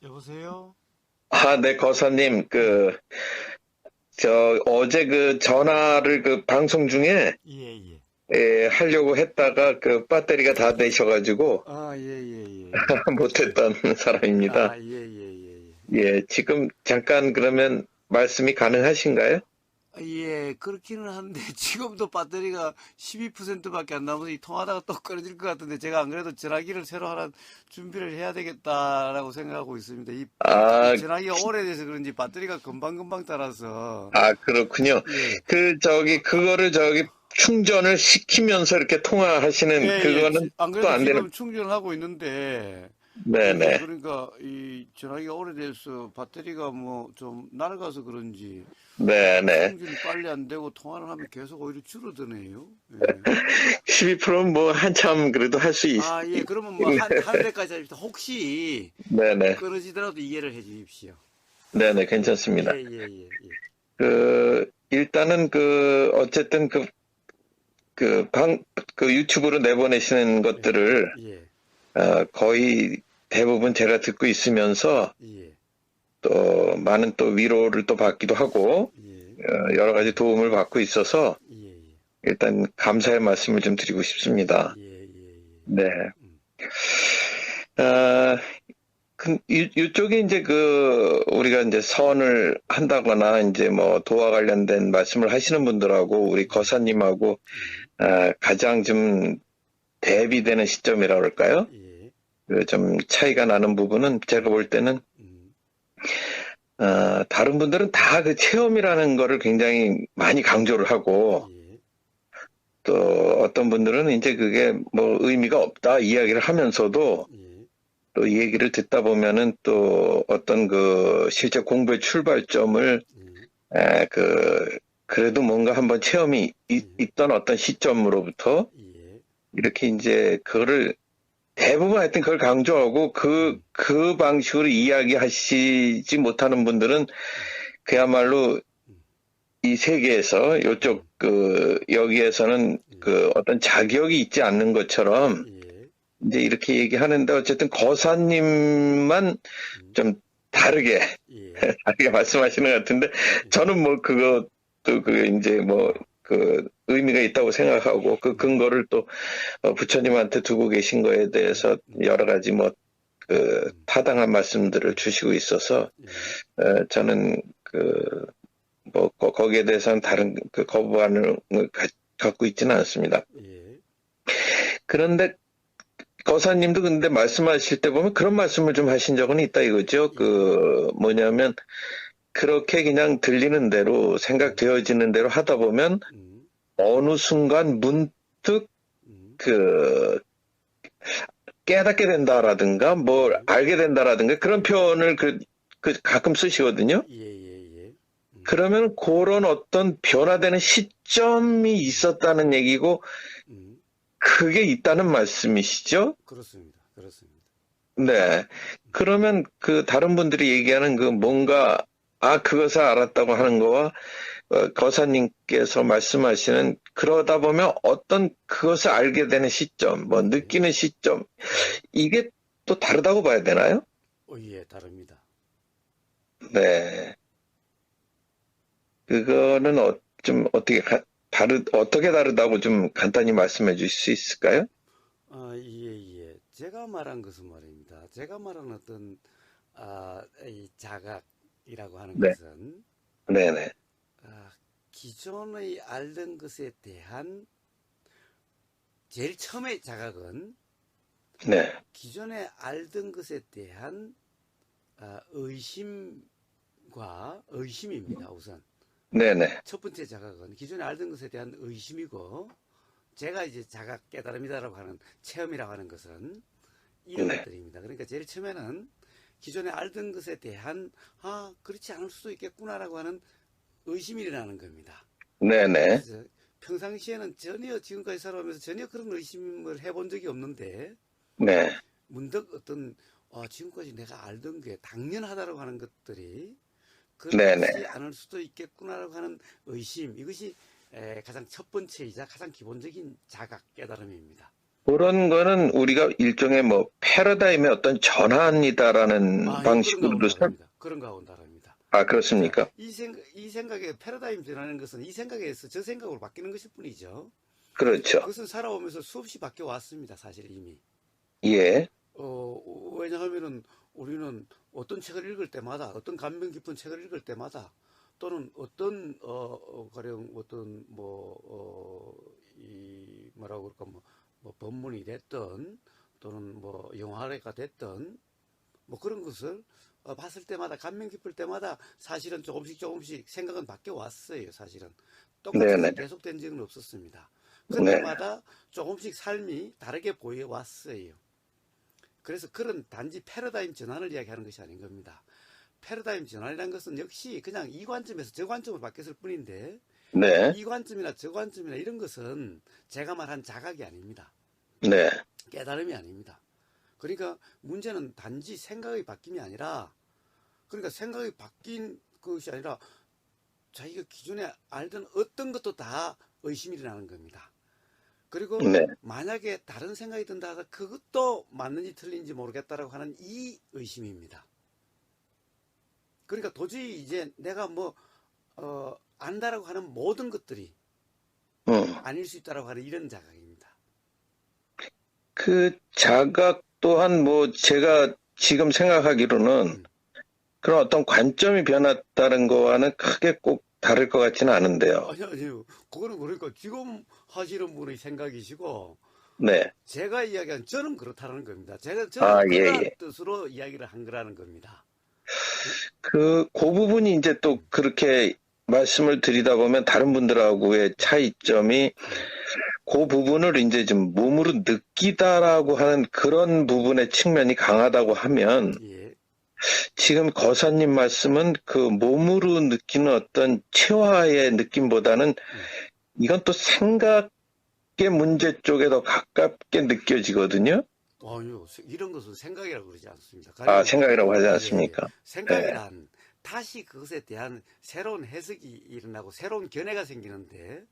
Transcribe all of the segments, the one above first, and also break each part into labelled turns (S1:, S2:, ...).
S1: 여보세요?
S2: 아, 네, 거사님, 어제 전화를 방송 중에,
S1: 예, 예.
S2: 하려고 했다가 배터리가 다 되셔가지고,
S1: 아, 예, 예, 예, 예.
S2: 못했던 사람입니다.
S1: 아, 예, 예, 예, 예.
S2: 예, 지금 잠깐 그러면 말씀이 가능하신가요?
S1: 아, 예, 그렇기는 한데, 지금도 배터리가 12%밖에 안 남아서 이 통하다가 또 끊어질 것 같은데, 제가 안 그래도 전화기를 새로 하나 준비를 해야 되겠다라고 생각하고 있습니다. 이
S2: 아,
S1: 전화기가 오래돼서 그런지 배터리가 금방금방 따라서,
S2: 그렇군요.
S1: 예,
S2: 그거를 충전을 시키면서 이렇게
S1: 예,
S2: 통화하시는
S1: 예.
S2: 그거는
S1: 안
S2: 또
S1: 그래도
S2: 안 되는,
S1: 지금 충전하고 있는데, 이게
S2: 네네.
S1: 그러니까 이 전화기가 오래돼서 배터리가 뭐 좀 낡아서 그런지,
S2: 네네.
S1: 충전이 빨리 안 되고 통화를 하면 계속 오히려 줄어드네요. 예.
S2: 12%는 뭐 한참 그래도 할 수
S1: 아, 예. 그러면 뭐 한 대까지 합시다. 혹시
S2: 네네.
S1: 끊어지더라도 이해를 해 주십시오.
S2: 네네,
S1: 예,
S2: 괜찮습니다.
S1: 예, 예, 예.
S2: 일단은 어쨌든 유튜브로 내보내시는
S1: 예,
S2: 것들을,
S1: 예,
S2: 거의 대부분 제가 듣고 있으면서,
S1: 예,
S2: 또, 많은 또 위로를 또 받기도 하고,
S1: 예,
S2: 여러 가지 도움을 받고 있어서,
S1: 예,
S2: 일단 감사의 말씀을 좀 드리고 싶습니다.
S1: 예, 예, 예, 예.
S2: 네.
S1: 음,
S2: 아, 이쪽에 이제 우리가 이제 선을 한다거나, 이제 뭐, 도와 관련된 말씀을 하시는 분들하고, 우리
S1: 예,
S2: 거사님하고,
S1: 음,
S2: 가장 좀 대비되는 시점이라 그럴까요?
S1: 예,
S2: 좀 차이가 나는 부분은 제가
S1: 음,
S2: 볼 때는,
S1: 음,
S2: 다른 분들은 다 그 체험이라는 거를 굉장히 많이 강조를 하고,
S1: 예,
S2: 또 어떤 분들은 이제 그게 뭐 의미가 없다 이야기를 하면서도,
S1: 예,
S2: 또 이 얘기를 듣다 보면은 또 어떤 실제 공부의 출발점을,
S1: 예,
S2: 그래도 뭔가 한번 체험이
S1: 예,
S2: 있던 어떤 시점으로부터
S1: 예,
S2: 이렇게 이제 그거를 대부분 하여튼 그걸 강조하고
S1: 음,
S2: 그 방식으로 이야기하시지 못하는 분들은
S1: 음,
S2: 그야말로
S1: 음,
S2: 이 세계에서 요쪽
S1: 음,
S2: 여기에서는
S1: 예,
S2: 어떤 자격이 있지 않는 것처럼
S1: 예,
S2: 이제 이렇게 얘기하는데, 어쨌든 거사님만
S1: 음,
S2: 좀 다르게
S1: 예,
S2: 다르게 말씀하시는 것 같은데,
S1: 예,
S2: 저는 뭐 그것도 이제 뭐 의미가 있다고 생각하고, 그
S1: 음,
S2: 근거를 또 부처님한테 두고 계신 거에 대해서 여러 가지 뭐
S1: 음,
S2: 타당한 말씀들을 주시고 있어서,
S1: 예,
S2: 저는 뭐 거기에 대해서는 다른 거부감을 갖고 있지는 않습니다.
S1: 예,
S2: 그런데 거사님도 근데 말씀하실 때 보면 그런 말씀을 좀 하신 적은 있다 이거죠.
S1: 예,
S2: 뭐냐면, 그렇게 그냥 들리는 대로
S1: 음,
S2: 생각되어지는 대로 하다 보면
S1: 음,
S2: 어느 순간 문득
S1: 음,
S2: 그 깨닫게 된다라든가 뭘
S1: 예,
S2: 알게 된다라든가 그런
S1: 예,
S2: 표현을 가끔 쓰시거든요.
S1: 예, 예, 예,
S2: 그러면 그런 어떤 변화되는 시점이
S1: 음,
S2: 있었다는 얘기고,
S1: 음,
S2: 그게 있다는 말씀이시죠?
S1: 그렇습니다. 그렇습니다.
S2: 네. 그러면 다른 분들이 얘기하는 뭔가, 그것을 알았다고 하는 거와, 거사님께서 말씀하시는, 그러다 보면 어떤 그것을 알게 되는 시점, 뭐
S1: 예,
S2: 느끼는 시점,
S1: 예,
S2: 이게 또 다르다고 봐야 되나요?
S1: 예, 다릅니다.
S2: 네. 그거는 좀 어떻게 어떻게 다르다고 좀 간단히 말씀해 주실 수 있을까요?
S1: 아, 예, 예. 제가 말한 것은 말입니다. 제가 말한 어떤, 이 자각이라고 하는
S2: 네.
S1: 것은,
S2: 네네.
S1: 아, 기존의 알던 것에 대한, 제일 처음의 자각은
S2: 네.
S1: 기존에 알던 것에 대한 의심입니다. 우선
S2: 네네.
S1: 첫 번째 자각은 기존에 알던 것에 대한 의심이고, 제가 이제 자각 깨달음이다라고 하는 체험이라고 하는 것은 이런
S2: 네.
S1: 것들입니다. 그러니까 제일 처음에는 기존에 알던 것에 대한 그렇지 않을 수도 있겠구나라고 하는 의심이 일어나는 겁니다.
S2: 네네.
S1: 그래서 평상시에는 전혀 지금까지 살아오면서 전혀 그런 의심을 해본 적이 없는데,
S2: 네.
S1: 문득 어떤 지금까지 내가 알던 게 당연하다고 하는 것들이
S2: 네네.
S1: 그렇지 않을 수도 있겠구나라고 하는 의심, 이것이 가장 첫 번째이자 가장 기본적인 자각 깨달음입니다.
S2: 그런 거는 우리가 일종의 뭐 패러다임의 어떤 전환이다라는
S1: 아, 예,
S2: 방식으로도
S1: 그런 거하고는 다릅니다. 자,
S2: 그렇습니까?
S1: 이 생각의 패러다임 전환하는 것은 이 생각에서 저 생각으로 바뀌는 것일 뿐이죠.
S2: 그렇죠.
S1: 그것은 살아오면서 수없이 바뀌어 왔습니다. 사실 이미.
S2: 예,
S1: 왜냐하면은 우리는 어떤 책을 읽을 때마다, 어떤 감명 깊은 책을 읽을 때마다, 또는 어떤 가령 어떤 이 뭐라고 그럴까 뭐 법문이 됐든 또는 뭐 영화가 됐든 뭐 그런 것을 봤을 때마다 감명 깊을 때마다 사실은 조금씩 생각은 바뀌어 왔어요. 사실은 똑같이
S2: 네네,
S1: 계속된 적은 없었습니다.
S2: 네,
S1: 그때마다 조금씩 삶이 다르게 보여 왔어요. 그래서 그런 단지 패러다임 전환을 이야기하는 것이 아닌 겁니다. 패러다임 전환이라는 것은 역시 그냥 이 관점에서 저 관점으로 바뀌었을 뿐인데
S2: 네,
S1: 이 관점이나 저 관점이나 이런 것은 제가 말한 자각이 아닙니다.
S2: 네,
S1: 깨달음이 아닙니다. 그러니까 문제는 단지 생각이 바뀜이 아니라 그러니까 생각이 바뀐 것이 아니라 자기가 기존에 알던 어떤 것도 다 의심이 일어나는 겁니다. 그리고
S2: 네.
S1: 만약에 다른 생각이 든다 해서 그것도 맞는지 틀린지 모르겠다라고 하는 이 의심입니다. 그러니까 도저히 이제 내가 안다라고 하는 모든 것들이
S2: 음.
S1: 아닐 수 있다라고 하는 이런 자각입니다.
S2: 그 자각 또한 뭐 제가 지금 생각하기로는
S1: 음.
S2: 그런 어떤 관점이 변했다는 거와는 크게 꼭 다를 것 같지는 않은데요.
S1: 아니요. 그거는 그러니까 지금 하시는 분의 생각이시고
S2: 네.
S1: 제가 이야기한 저는 그렇다는 겁니다. 저는
S2: 예,
S1: 그러한
S2: 예.
S1: 뜻으로 이야기를 한 거라는 겁니다.
S2: 그 부분이 이제 또 그렇게 말씀을 드리다 보면 다른 분들하고의 차이점이
S1: 예,
S2: 그 부분을 이제 좀 몸으로 느끼다라고 하는 그런 부분의 측면이 강하다고 하면
S1: 예,
S2: 지금 거사님 말씀은 그 몸으로 느끼는 어떤 체화의 느낌보다는
S1: 음.
S2: 이건 또 생각의 문제 쪽에 더 가깝게 느껴지거든요.
S1: 아니요, 이런 것은 생각이라고 그러지 않습니다. 가령
S2: 생각이라고 하지
S1: 예.
S2: 않습니까? 네.
S1: 생각이란 다시 그것에 대한 새로운 해석이 일어나고 새로운 견해가 생기는데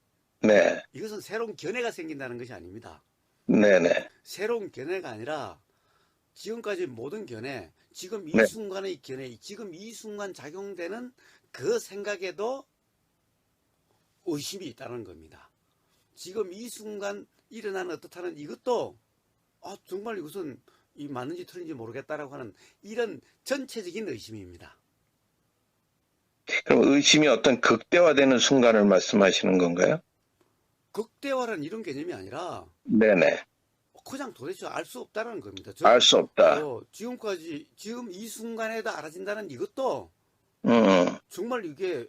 S2: 네.
S1: 이것은 새로운 견해가 생긴다는 것이 아닙니다.
S2: 네네.
S1: 새로운 견해가 아니라 지금까지 모든 견해, 지금 이
S2: 네.
S1: 순간의 견해, 지금 이 순간 작용되는 그 생각에도 의심이 있다는 겁니다. 지금 이 순간 일어나는 어떻다는 이것도 정말 이것은 이 맞는지 틀린지 모르겠다라고 하는 이런 전체적인 의심입니다.
S2: 그럼 의심이 어떤 극대화되는 순간을 말씀하시는 건가요?
S1: 극대화라는 이런 개념이 아니라
S2: 네네.
S1: 그냥 도대체 알 수 없다는 겁니다.
S2: 알 수 없다.
S1: 지금 이 순간에도 알아진다는 이것도
S2: 음.
S1: 정말 이게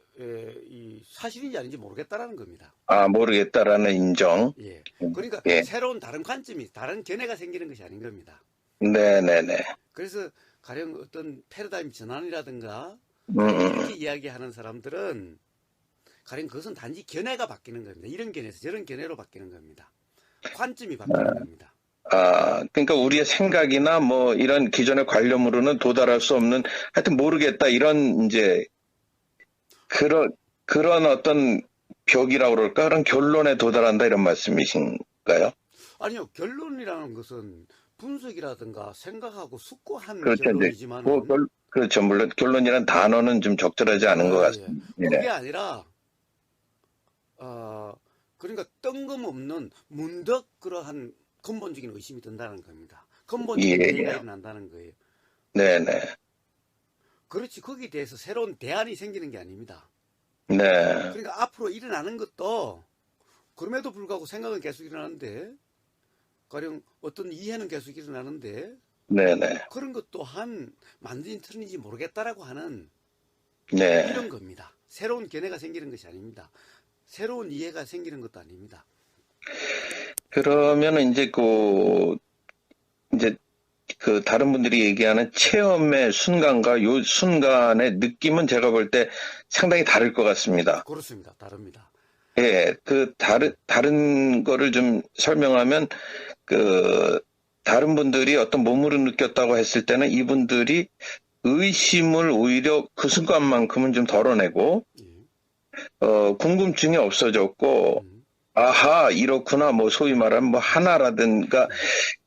S1: 이 사실인지 아닌지 모르겠다라는 겁니다.
S2: 모르겠다라는 인정.
S1: 예. 그러니까
S2: 예.
S1: 새로운 다른 관점이, 다른 견해가 생기는 것이 아닌 겁니다.
S2: 네네네.
S1: 그래서 가령 어떤 패러다임 전환이라든가
S2: 음,
S1: 이렇게 이야기하는 사람들은 가령 그것은 단지 견해가 바뀌는 겁니다. 이런 견해에서 저런 견해로 바뀌는 겁니다. 관점이 바뀌는 겁니다.
S2: 그러니까 우리의 생각이나 뭐 이런 기존의 관념으로는 도달할 수 없는 하여튼 모르겠다 이런 이제 그런 어떤 벽이라고 그럴까? 그런 결론에 도달한다 이런 말씀이신가요?
S1: 아니요, 결론이라는 것은 분석이라든가 생각하고 숙고한
S2: 그렇죠. 이제
S1: 결론이지만
S2: 그렇죠. 물론 결론이란 단어는 좀 적절하지 않은 것
S1: 예.
S2: 같습니다.
S1: 그게 아니라 그러니까 뜬금없는 문득 그러한 근본적인 의심이 든다는 겁니다. 근본적인
S2: 예,
S1: 회의가
S2: 예.
S1: 일어난다는 거예요.
S2: 네네.
S1: 그렇지, 거기에 대해서 새로운 대안이 생기는 게 아닙니다.
S2: 네.
S1: 그러니까 앞으로 일어나는 것도 그럼에도 불구하고 생각은 계속 일어나는데 가령 어떤 이해는 계속 일어나는데
S2: 네네.
S1: 그런 것 또한 맞는지 틀린지 모르겠다라고 하는
S2: 네.
S1: 이런 겁니다. 새로운 견해가 생기는 것이 아닙니다. 새로운 이해가 생기는 것도 아닙니다.
S2: 그러면은 이제 그 다른 분들이 얘기하는 체험의 순간과 요 순간의 느낌은 제가 볼 때 상당히 다를 것 같습니다.
S1: 그렇습니다. 다릅니다.
S2: 예, 다른 거를 좀 설명하면, 다른 분들이 어떤 몸으로 느꼈다고 했을 때는 이분들이 의심을 오히려 그 순간만큼은 좀 덜어내고,
S1: 예.
S2: 궁금증이 없어졌고,
S1: 음.
S2: 아하, 이렇구나. 뭐 소위 말하면 뭐 하나라든가
S1: 예,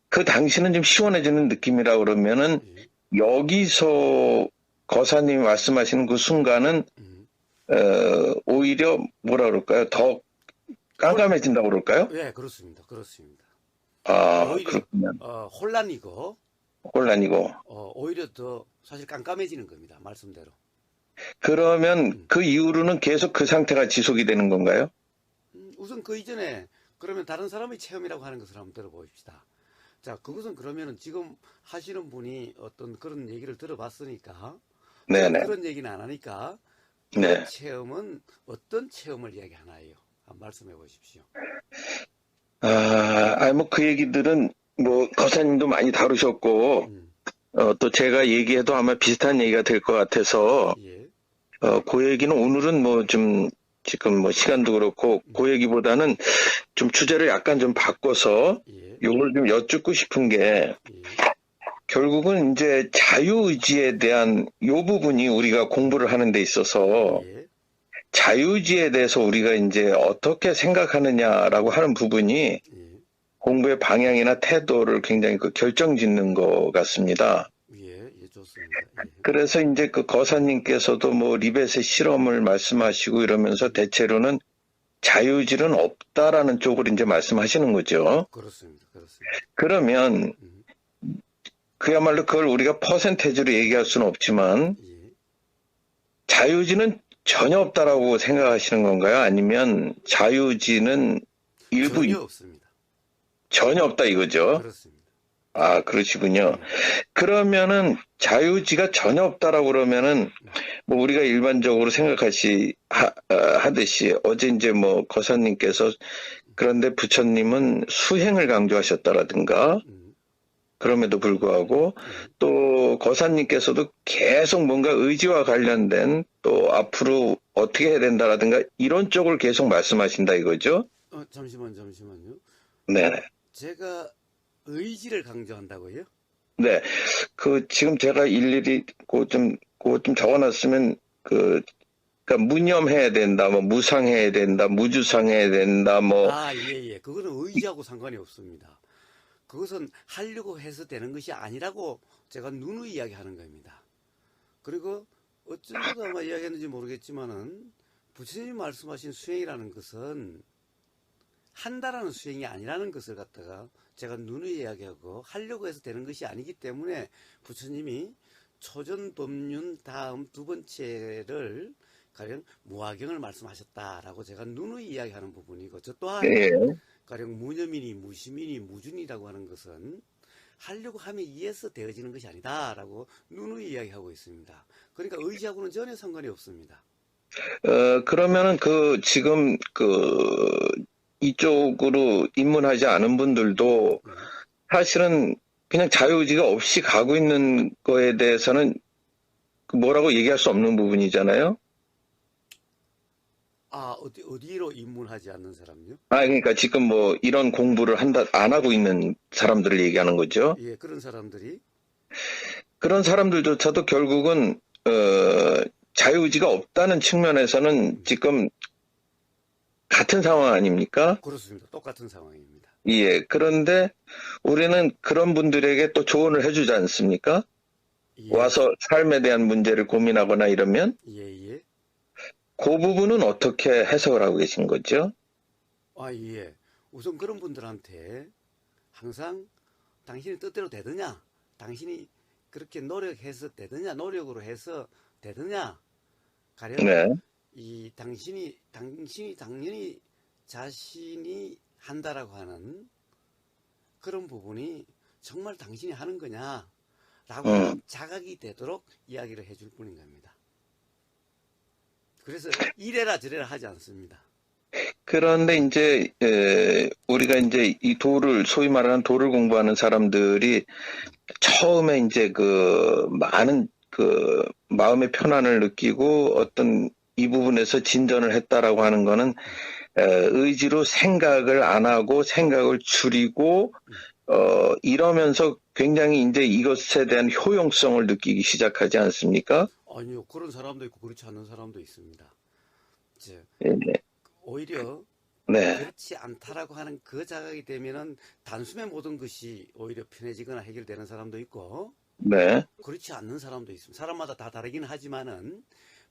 S2: 그 당시는 좀 시원해지는 느낌이라 그러면은
S1: 예,
S2: 여기서 거사님이 말씀하시는 그 순간은
S1: 음.
S2: 오히려 뭐라 그럴까요? 더
S1: 홀,
S2: 깜깜해진다고 그럴까요?
S1: 예, 그렇습니다. 그렇습니다.
S2: 아,
S1: 오히려
S2: 그렇군요.
S1: 혼란이고
S2: 혼란이고.
S1: 오히려 더 사실 깜깜해지는 겁니다. 말씀대로.
S2: 그러면
S1: 음.
S2: 그 이후로는 계속 그 상태가 지속이 되는 건가요?
S1: 우선 그 이전에 그러면 다른 사람의 체험이라고 하는 것을 한번 들어보십시다. 자, 그것은 그러면은 지금 하시는 분이 어떤 그런 얘기를 들어봤으니까 저는
S2: 네네.
S1: 그런 얘기는 안 하니까 그
S2: 네.
S1: 체험은 어떤 체험을 이야기하나요? 한번 말씀해 보십시오.
S2: 뭐 그 얘기들은 뭐 거사님도 많이 다루셨고,
S1: 음,
S2: 또 제가 얘기해도 아마 비슷한 얘기가 될 것 같아서,
S1: 예,
S2: 그 얘기는 오늘은 뭐 좀 지금 뭐 시간도 그렇고, 그 얘기보다는 좀 주제를 약간 좀 바꿔서
S1: 예,
S2: 요걸 좀 여쭙고 싶은 게,
S1: 예,
S2: 결국은 이제 자유의지에 대한 요 부분이 우리가 공부를 하는 데 있어서
S1: 예,
S2: 자유의지에 대해서 우리가 이제 어떻게 생각하느냐라고 하는 부분이
S1: 예,
S2: 공부의 방향이나 태도를 굉장히 그 결정짓는 것 같습니다.
S1: 예, 예, 좋습니다. 예,
S2: 그래서 이제 그 거사님께서도 뭐 리벳의 실험을 말씀하시고 이러면서 대체로는 자유의지는 없다라는 쪽으로 이제 말씀하시는 거죠.
S1: 그렇습니다. 그렇습니다.
S2: 그러면
S1: 음,
S2: 그야말로 그걸 우리가 퍼센테이지로 얘기할 수는 없지만
S1: 예,
S2: 자유의지는 전혀 없다라고 생각하시는 건가요? 아니면 자유의지는 일부
S1: 전혀 없습니다.
S2: 전혀 없다 이거죠?
S1: 그렇습니다.
S2: 아, 그러시군요.
S1: 예,
S2: 그러면은 자유의지가 전혀 없다라고 그러면은 뭐 우리가 일반적으로 하듯이 어제 이제 뭐 거사님께서 그런데 부처님은 수행을 강조하셨다라든가
S1: 음,
S2: 그럼에도 불구하고
S1: 예.
S2: 또 거사님께서도 계속 뭔가 의지와 관련된 또 앞으로 어떻게 해야 된다라든가 이런 쪽을 계속 말씀하신다 이거죠?
S1: 잠시만요.
S2: 네네.
S1: 제가 의지를 강조한다고요?
S2: 네. 그 지금 제가 일일이 그거 좀 적어놨으면 그러니까 무념해야 된다, 뭐 무상해야 된다, 무주상해야 된다, 뭐
S1: 아, 예, 예. 그거는 의지하고 상관이 없습니다. 그것은 하려고 해서 되는 것이 아니라고 제가 누누이 이야기하는 겁니다. 그리고 어쩌고도 아마 이야기했는지 모르겠지만은 부처님 말씀하신 수행이라는 것은 한다라는 수행이 아니라는 것을 갖다가 제가 누누이 이야기하고 하려고 해서 되는 것이 아니기 때문에 부처님이 초전법륜 다음 두 번째를 가령 무화경을 말씀하셨다라고 제가 누누이 이야기하는 부분이고 저 또한
S2: 예.
S1: 가령 무념이니 무심이니 무준이라고 하는 것은 하려고 함에 의해서 되어지는 것이 아니다라고 누누이 이야기하고 있습니다. 그러니까 의지하고는 전혀 상관이 없습니다.
S2: 그러면은 지금 이쪽으로 입문하지 않은 분들도
S1: 예.
S2: 사실은 그냥 자유의지가 없이 가고 있는 거에 대해서는 뭐라고 얘기할 수 없는 부분이잖아요.
S1: 아, 어디로 입문하지 않는 사람요?
S2: 그러니까 지금 뭐 이런 공부를 안 하고 있는 사람들을 얘기하는 거죠.
S1: 예, 그런 사람들이
S2: 그런 사람들조차도 결국은, 자유의지가 없다는 측면에서는 지금 같은 상황 아닙니까?
S1: 그렇습니다. 똑같은 상황입니다.
S2: 예. 그런데 우리는 그런 분들에게 또 조언을 해주지 않습니까?
S1: 예,
S2: 와서 삶에 대한 문제를 고민하거나 이러면
S1: 예, 예.
S2: 그 부분은 어떻게 해석을 하고 계신 거죠?
S1: 아, 예. 우선 그런 분들한테 항상 당신이 뜻대로 되느냐? 당신이 그렇게 노력해서 되느냐? 노력으로 해서 되느냐? 가령
S2: 네.
S1: 이 당신이 당연히 자신이 한다라고 하는 그런 부분이 정말 당신이 하는 거냐라고 하는 자각이 되도록 이야기를 해줄 뿐인 겁니다. 그래서 이래라 저래라 하지 않습니다.
S2: 그런데 이제 우리가 이제 이 소위 말하는 도를 공부하는 사람들이 처음에 이제 많은 마음의 편안을 느끼고 어떤 이 부분에서 진전을 했다라고 하는 거는 의지로 생각을 안 하고 생각을 줄이고 이러면서 굉장히 이제 이것에 대한 효용성을 느끼기 시작하지 않습니까?
S1: 아니요, 그런 사람도 있고 그렇지 않은 사람도 있습니다. 이제
S2: 예, 네.
S1: 오히려
S2: 네,
S1: 그렇지 않다라고 하는 그 자각이 되면은 단숨에 모든 것이 오히려 편해지거나 해결되는 사람도 있고
S2: 네,
S1: 그렇지 않는 사람도 있습니다. 사람마다 다 다르긴 하지만은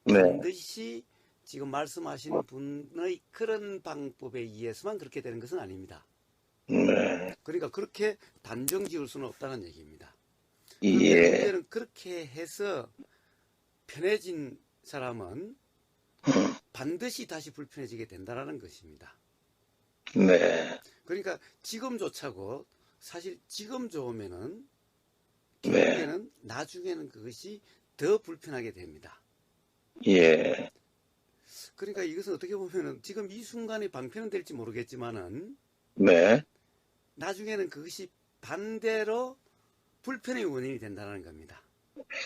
S2: 네,
S1: 반드시 지금 말씀하신 분의 그런 방법에 의해서만 그렇게 되는 것은 아닙니다.
S2: 네,
S1: 그러니까 그렇게 단정 지을 수는 없다는 얘기입니다. 그런데
S2: 예,
S1: 문제는 그렇게 해서 편해진 사람은 반드시 다시 불편해지게 된다는 것입니다.
S2: 네,
S1: 그러니까 지금조차고 사실 지금 좋으면은
S2: 네,
S1: 결국에는 나중에는 그것이 더 불편하게 됩니다.
S2: 예,
S1: 그러니까 이것은 어떻게 보면은 지금 이 순간에 방편은 될지 모르겠지만은
S2: 네.
S1: 나중에는 그것이 반대로 불편의 원인이 된다는 겁니다.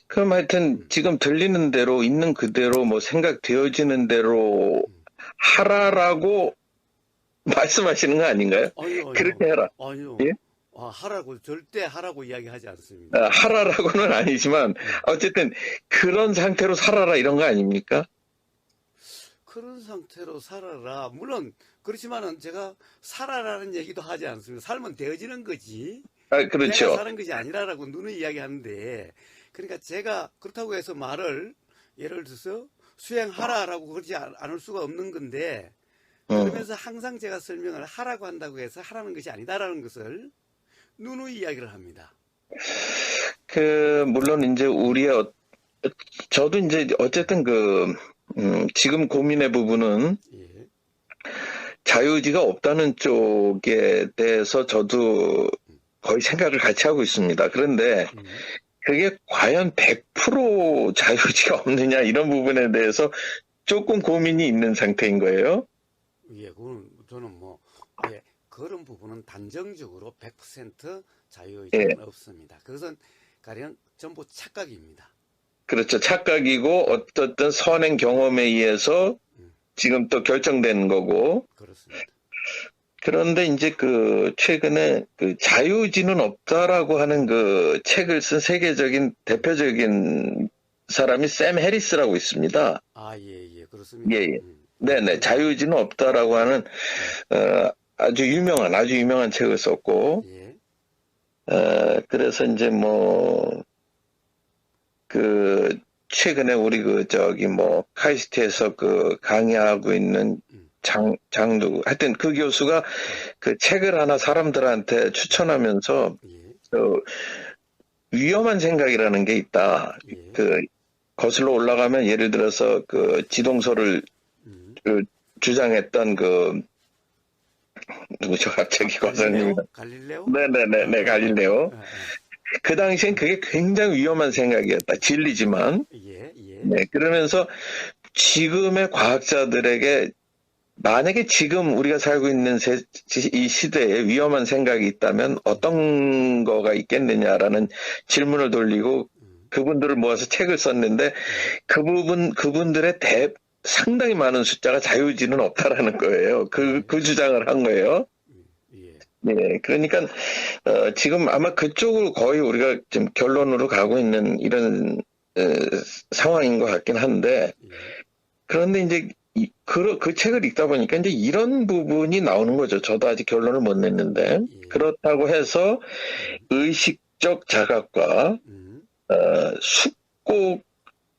S2: 그럼 하여튼
S1: 음,
S2: 지금 들리는 대로 있는 그대로 뭐 생각되어지는 대로
S1: 음.
S2: 하라라고 말씀하시는 거 아닌가요?
S1: 아니요,
S2: 그렇게
S1: 아니요,
S2: 해라.
S1: 아니요.
S2: 예?
S1: 하라고 절대 하라고 이야기하지 않습니다.
S2: 하라라고는 아니지만
S1: 음.
S2: 어쨌든 그런 상태로 살아라 이런 거 아닙니까?
S1: 그런 상태로 살아라. 물론 그렇지만은 제가 살아라는 얘기도 하지 않습니다. 살면 되어지는 거지. 내가
S2: 그렇죠.
S1: 사는 것이 아니라라고 누누이 이야기하는데, 그러니까 제가 그렇다고 해서 말을 예를 들어서 수행하라라고 그러지 않을 수가 없는 건데,
S2: 음.
S1: 그러면서 항상 제가 설명을 하라고 한다고 해서 하라는 것이 아니다라는 것을 누누이 이야기를 합니다.
S2: 물론 이제 저도 이제 어쨌든 지금 고민의 부분은
S1: 예.
S2: 자유의지가 없다는 쪽에 대해서 저도
S1: 음,
S2: 거의 생각을 같이 하고 있습니다. 그런데
S1: 음.
S2: 그게 과연 100% 자유의지가 없느냐 이런 부분에 대해서 조금 고민이 있는 상태인 거예요.
S1: 예, 그건 저는 뭐, 예, 그런 부분은 단정적으로 100%
S2: 예,
S1: 자유의지는 없습니다. 그것은 가령 전부 착각입니다.
S2: 그렇죠. 착각이고 어떻든 선행 경험에 의해서
S1: 음,
S2: 지금 또 결정된 거고.
S1: 그렇습니다.
S2: 그런데 이제 최근에 자유의지는 없다라고 하는 그 책을 쓴 세계적인 대표적인 사람이 샘 해리스라고 있습니다.
S1: 예,
S2: 예,
S1: 그렇습니다.
S2: 예.
S1: 예,
S2: 네네.
S1: 그분은,
S2: 자유의지는 없다라고 하는,
S1: 음,
S2: 아주 유명한 책을 썼고,
S1: 예,
S2: 그래서 이제 그, 최근에 우리 카이스트에서 강의하고 있는
S1: 음,
S2: 하여튼 그 교수가
S1: 음,
S2: 그 책을 하나 사람들한테 추천하면서,
S1: 예,
S2: 그 위험한 생각이라는 게 있다.
S1: 예,
S2: 그, 거슬러 올라가면 예를 들어서 지동설을
S1: 음.
S2: 그 주장했던 누구죠? 갑자기 거사님이.
S1: 갈릴레오?
S2: 네네네, 갈릴레오.
S1: 어,
S2: 그 당시엔 그게 굉장히 위험한 생각이었다. 진리지만.
S1: 예, 예,
S2: 네, 그러면서 지금의 과학자들에게 만약에 지금 우리가 살고 있는 이 시대에 위험한 생각이 있다면 어떤 거가 있겠느냐라는 질문을 돌리고
S1: 음,
S2: 그분들을 모아서 책을 썼는데
S1: 예,
S2: 그분들의 상당히 많은 숫자가 자유의지는 없다라는 거예요.
S1: 예,
S2: 그 주장을 한 거예요.
S1: 예,
S2: 네, 그러니까 지금 아마 그쪽으로 거의 우리가 지금 결론으로 가고 있는 이런 어, 상황인 것 같긴 한데
S1: 예,
S2: 그런데 이제 그 책을 읽다 보니까 이제 이런 부분이 나오는 거죠. 저도 아직 결론을 못 냈는데
S1: 예,
S2: 그렇다고 해서
S1: 음,
S2: 의식적 자각과
S1: 음,
S2: 어, 숙고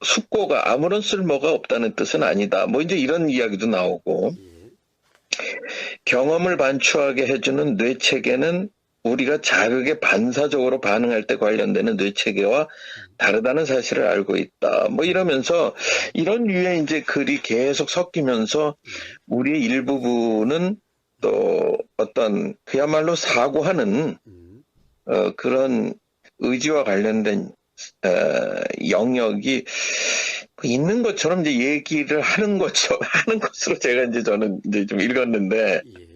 S2: 숙고가 아무런 쓸모가 없다는 뜻은 아니다. 뭐 이제 이런 이야기도 나오고
S1: 예,
S2: 경험을 반추하게 해주는 뇌체계는 우리가 자극에 반사적으로 반응할 때 관련되는 뇌체계와
S1: 음,
S2: 다르다는 사실을 알고 있다. 뭐 이러면서
S1: 음,
S2: 이런 류의 이제 글이 계속 섞이면서
S1: 예,
S2: 우리의 일부분은
S1: 음,
S2: 또 어떤 그야말로 사고하는
S1: 음,
S2: 그런 의지와 관련된 영역이 있는 것처럼 이제 얘기를 하는 것처럼 하는 것으로 제가 이제 저는 이제 좀 읽었는데
S1: 예,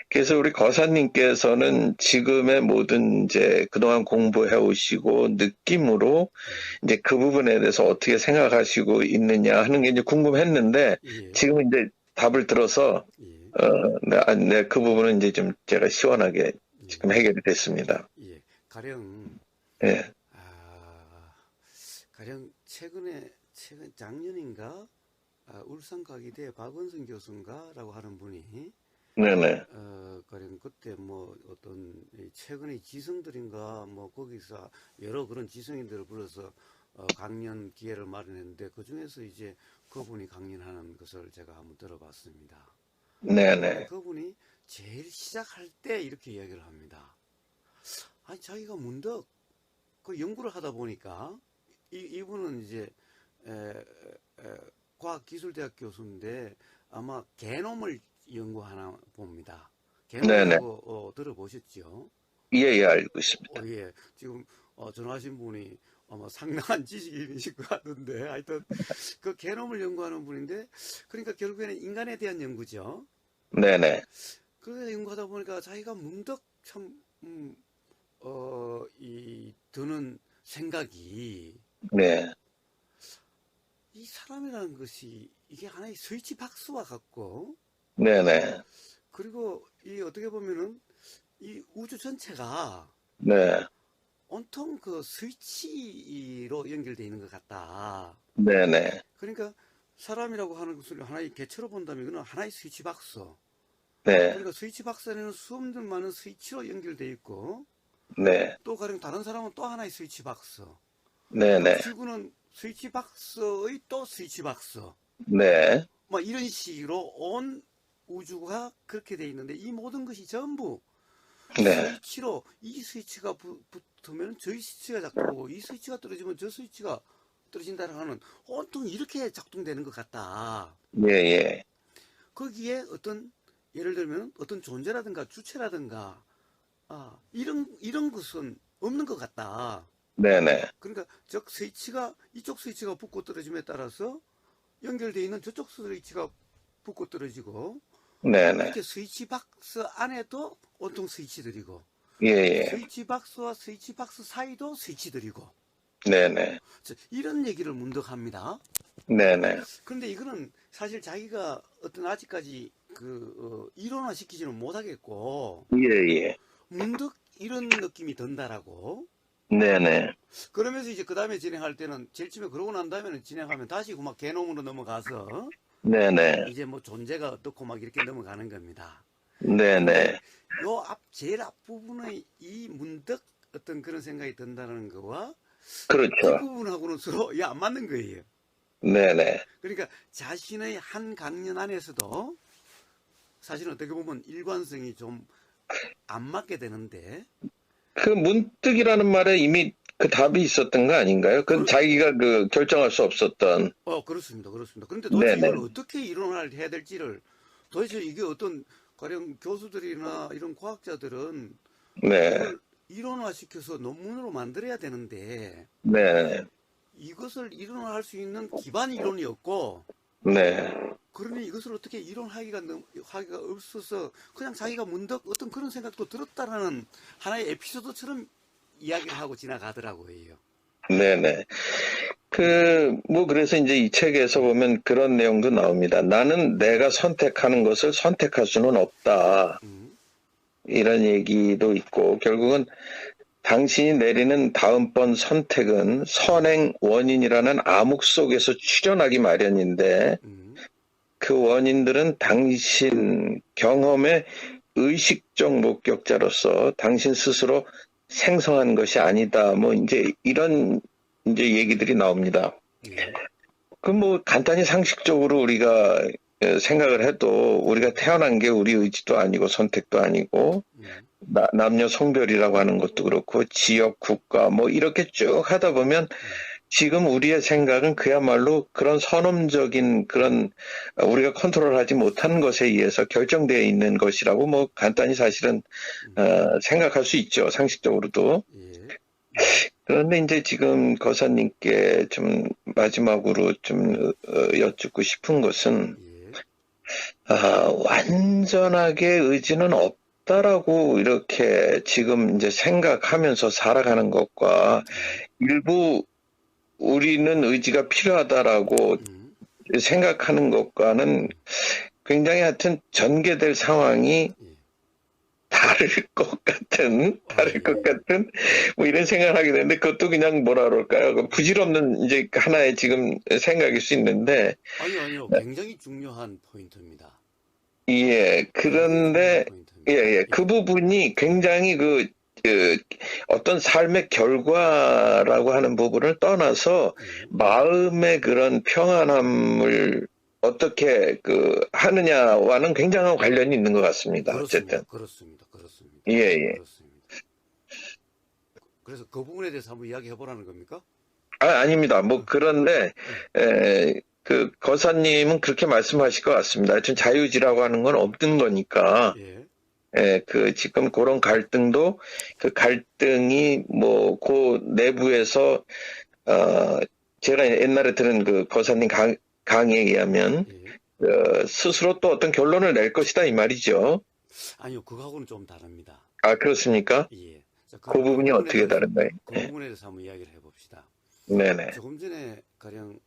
S2: 그래서 우리 거사님께서는 지금의 모든 이제 그동안 공부해 오시고 느낌으로
S1: 음,
S2: 이제 그 부분에 대해서 어떻게 생각하시고 있느냐 하는 게 이제 궁금했는데
S1: 예,
S2: 지금 이제 답을 들어서
S1: 예,
S2: 그 부분은 이제 좀 제가 시원하게
S1: 예,
S2: 지금 해결이 됐습니다.
S1: 예. 가령,
S2: 예,
S1: 아, 가령 작년인가, 울산과기대 박원순 교수인가라고 하는 분이
S2: 네네.
S1: 가령 그때 뭐 어떤 최근의 지성들인가 뭐 거기서 여러 그런 지성인들을 불러서 강연 기회를 마련했는데 그 중에서 이제 그분이 강연하는 것을 제가 한번 들어봤습니다. 근데
S2: 네네.
S1: 그분이 제일 시작할 때 이렇게 이야기를 합니다. 아니 자기가 문득 그 연구를 하다 보니까 이분은 이제 에, 과학기술대학 교수인데 아마 게놈을 연구하나 봅니다.
S2: 네네.
S1: 게놈이라고 들어보셨죠?
S2: 예, 예, 알고 있습니다.
S1: 예. 지금 전화하신 분이 아마 상당한 지식인이실 것 같은데 하여튼 그 게놈을 연구하는 분인데 그러니까 결국에는 인간에 대한 연구죠.
S2: 네네.
S1: 그래서 연구하다 보니까 자기가 문득 참 드는 생각이
S2: 네.
S1: 이 사람이라는 것이 이게 하나의 스위치 박스와 같고
S2: 네네.
S1: 그리고 이 어떻게 보면은 이 우주 전체가
S2: 네.
S1: 온통 그 스위치로 연결되어 있는 것 같다.
S2: 네네.
S1: 그러니까 사람이라고 하는 것을 하나의 개체로 본다면 이거는 하나의 스위치 박스.
S2: 네.
S1: 그러니까 스위치 박스 안에는 수없는 많은 스위치로 연결되어 있고
S2: 네.
S1: 또 가령 다른 사람은 또 하나의 스위치 박스. 또
S2: 네네.
S1: 지구는 스위치 박스의 또 스위치 박스.
S2: 네.
S1: 뭐 이런 식으로 온 우주가 그렇게 돼 있는데 이 모든 것이 전부
S2: 네.
S1: 스위치로 이 스위치가 붙으면 저 스위치가 작동하고 이 스위치가 떨어지면 저 스위치가 떨어진다는 하는 온통 이렇게 작동되는 것 같다.
S2: 예, 예.
S1: 거기에 어떤 예를 들면 어떤 존재라든가 주체라든가 이런 것은 없는 것 같다.
S2: 네네.
S1: 그러니까 즉 스위치가 이쪽 스위치가 붙고 떨어짐에 따라서 연결되어 있는 저쪽 스위치가 붙고 떨어지고
S2: 네네.
S1: 이렇게 스위치 박스 안에도 온통 스위치들이고
S2: 예, 예.
S1: 스위치 박스와 스위치 박스 사이도 스위치들이고
S2: 네네.
S1: 이런 얘기를 문득 합니다.
S2: 네네.
S1: 그런데 이거는 사실 자기가 어떤 아직까지 이론화 시키지는 못하겠고
S2: 예, 예.
S1: 문득 이런 느낌이 든다라고.
S2: 네네.
S1: 그러면서 이제 그 다음에 진행할 때는 제일 처음에 그러고 난 다음에는 진행하면 다시 막 개놈으로 넘어가서
S2: 네네.
S1: 이제 뭐 존재가 어떻고 막 이렇게 넘어가는 겁니다.
S2: 네네.
S1: 요 제일 앞부분의 이 문득 어떤 그런 생각이 든다는 거와
S2: 그렇죠.
S1: 뒷부분하고는 서로 안 맞는 거예요.
S2: 네네.
S1: 그러니까 자신의 한 강연 안에서도 사실은 어떻게 보면 일관성이 좀 안 맞게 되는데
S2: 그 문득이라는 말에 이미 그 답이 있었던 거 아닌가요? 그건 자기가 그 결정할 수 없었던.
S1: 그렇습니다. 그렇습니다. 그런데 도대체
S2: 네네.
S1: 이걸 어떻게 이론화를 해야 될지를 도대체 이게 어떤 가령 교수들이나 이런 과학자들은
S2: 네.
S1: 이걸 이론화시켜서 논문으로 만들어야 되는데
S2: 네.
S1: 이것을 이론화할 수 있는 기반 이론이 없고
S2: 네.
S1: 그러니 이것을 어떻게 이론하기가 없어서 그냥 자기가 문득 어떤 그런 생각도 들었다라는 하나의 에피소드처럼 이야기를 하고 지나가더라고요.
S2: 네네. 그래서 이제 이 책에서 보면 그런 내용도 나옵니다. 나는 내가 선택하는 것을 선택할 수는 없다. 이런 얘기도 있고, 결국은 당신이 내리는 다음번 선택은 선행 원인이라는 암흑 속에서 출현하기 마련인데, 그 원인들은 당신 경험의 의식적 목격자로서 당신 스스로 생성한 것이 아니다. 뭐 이제 이런 이제 얘기들이 나옵니다. 간단히 상식적으로 우리가 생각을 해도 우리가 태어난 게 우리 의지도 아니고 선택도 아니고 남녀 성별이라고 하는 것도 그렇고 지역, 국가 뭐 이렇게 쭉 하다 보면 지금 우리의 생각은 그야말로 그런 선험적인 그런 우리가 컨트롤하지 못하는 것에 의해서 결정되어 있는 것이라고 뭐 간단히 사실은 생각할 수 있죠. 상식적으로도. 그런데 이제 지금 거사님께 좀 마지막으로 좀 여쭙고 싶은 것은 완전하게 의지는 없다라고 이렇게 지금 이제 생각하면서 살아가는 것과 일부 우리는 의지가 필요하다라고 생각하는 것과는 굉장히 하여튼 전개될 상황이 다를 것 같은 뭐 이런 생각을 하게 되는데 그것도 그냥 뭐라 그럴까요? 부질없는 이제 하나의 지금 생각일 수 있는데
S1: 아니요. 굉장히 중요한 포인트입니다.
S2: 예, 그런데, 예,
S1: 포인트입니다.
S2: 예, 그 부분이 굉장히 어떤 삶의 결과라고 하는 부분을 떠나서
S1: 예,
S2: 마음의 그런 평안함을 어떻게 하느냐와는 굉장한 관련이 있는 것 같습니다. 어쨌든.
S1: 그렇습니다. 그렇습니다. 그렇습니다.
S2: 예, 예.
S1: 그렇습니다. 그래서 그 부분에 대해서 한번 이야기해 보라는 겁니까?
S2: 아닙니다. 뭐,
S1: 어,
S2: 그런데,
S1: 예,
S2: 거사님은 그렇게 말씀하실 것 같습니다. 하여튼 자유지라고 하는 건 없는 거니까,
S1: 예,
S2: 지금 그런 갈등도, 그 갈등이 뭐, 그 내부에서, 어, 제가 옛날에 들은 그 거사님 강의에 의하면,
S1: 예.
S2: 스스로 또 어떤 결론을 낼 것이다, 이 말이죠.
S1: 아니요, 그거하고는 좀 다릅니다.
S2: 아, 그렇습니까?
S1: 예. 자,
S2: 그 부분이 어떻게 다른가요?
S1: 그 부분에 대해서 한번 이야기를 해봅시다.
S2: 네네.
S1: 조금 전에 가령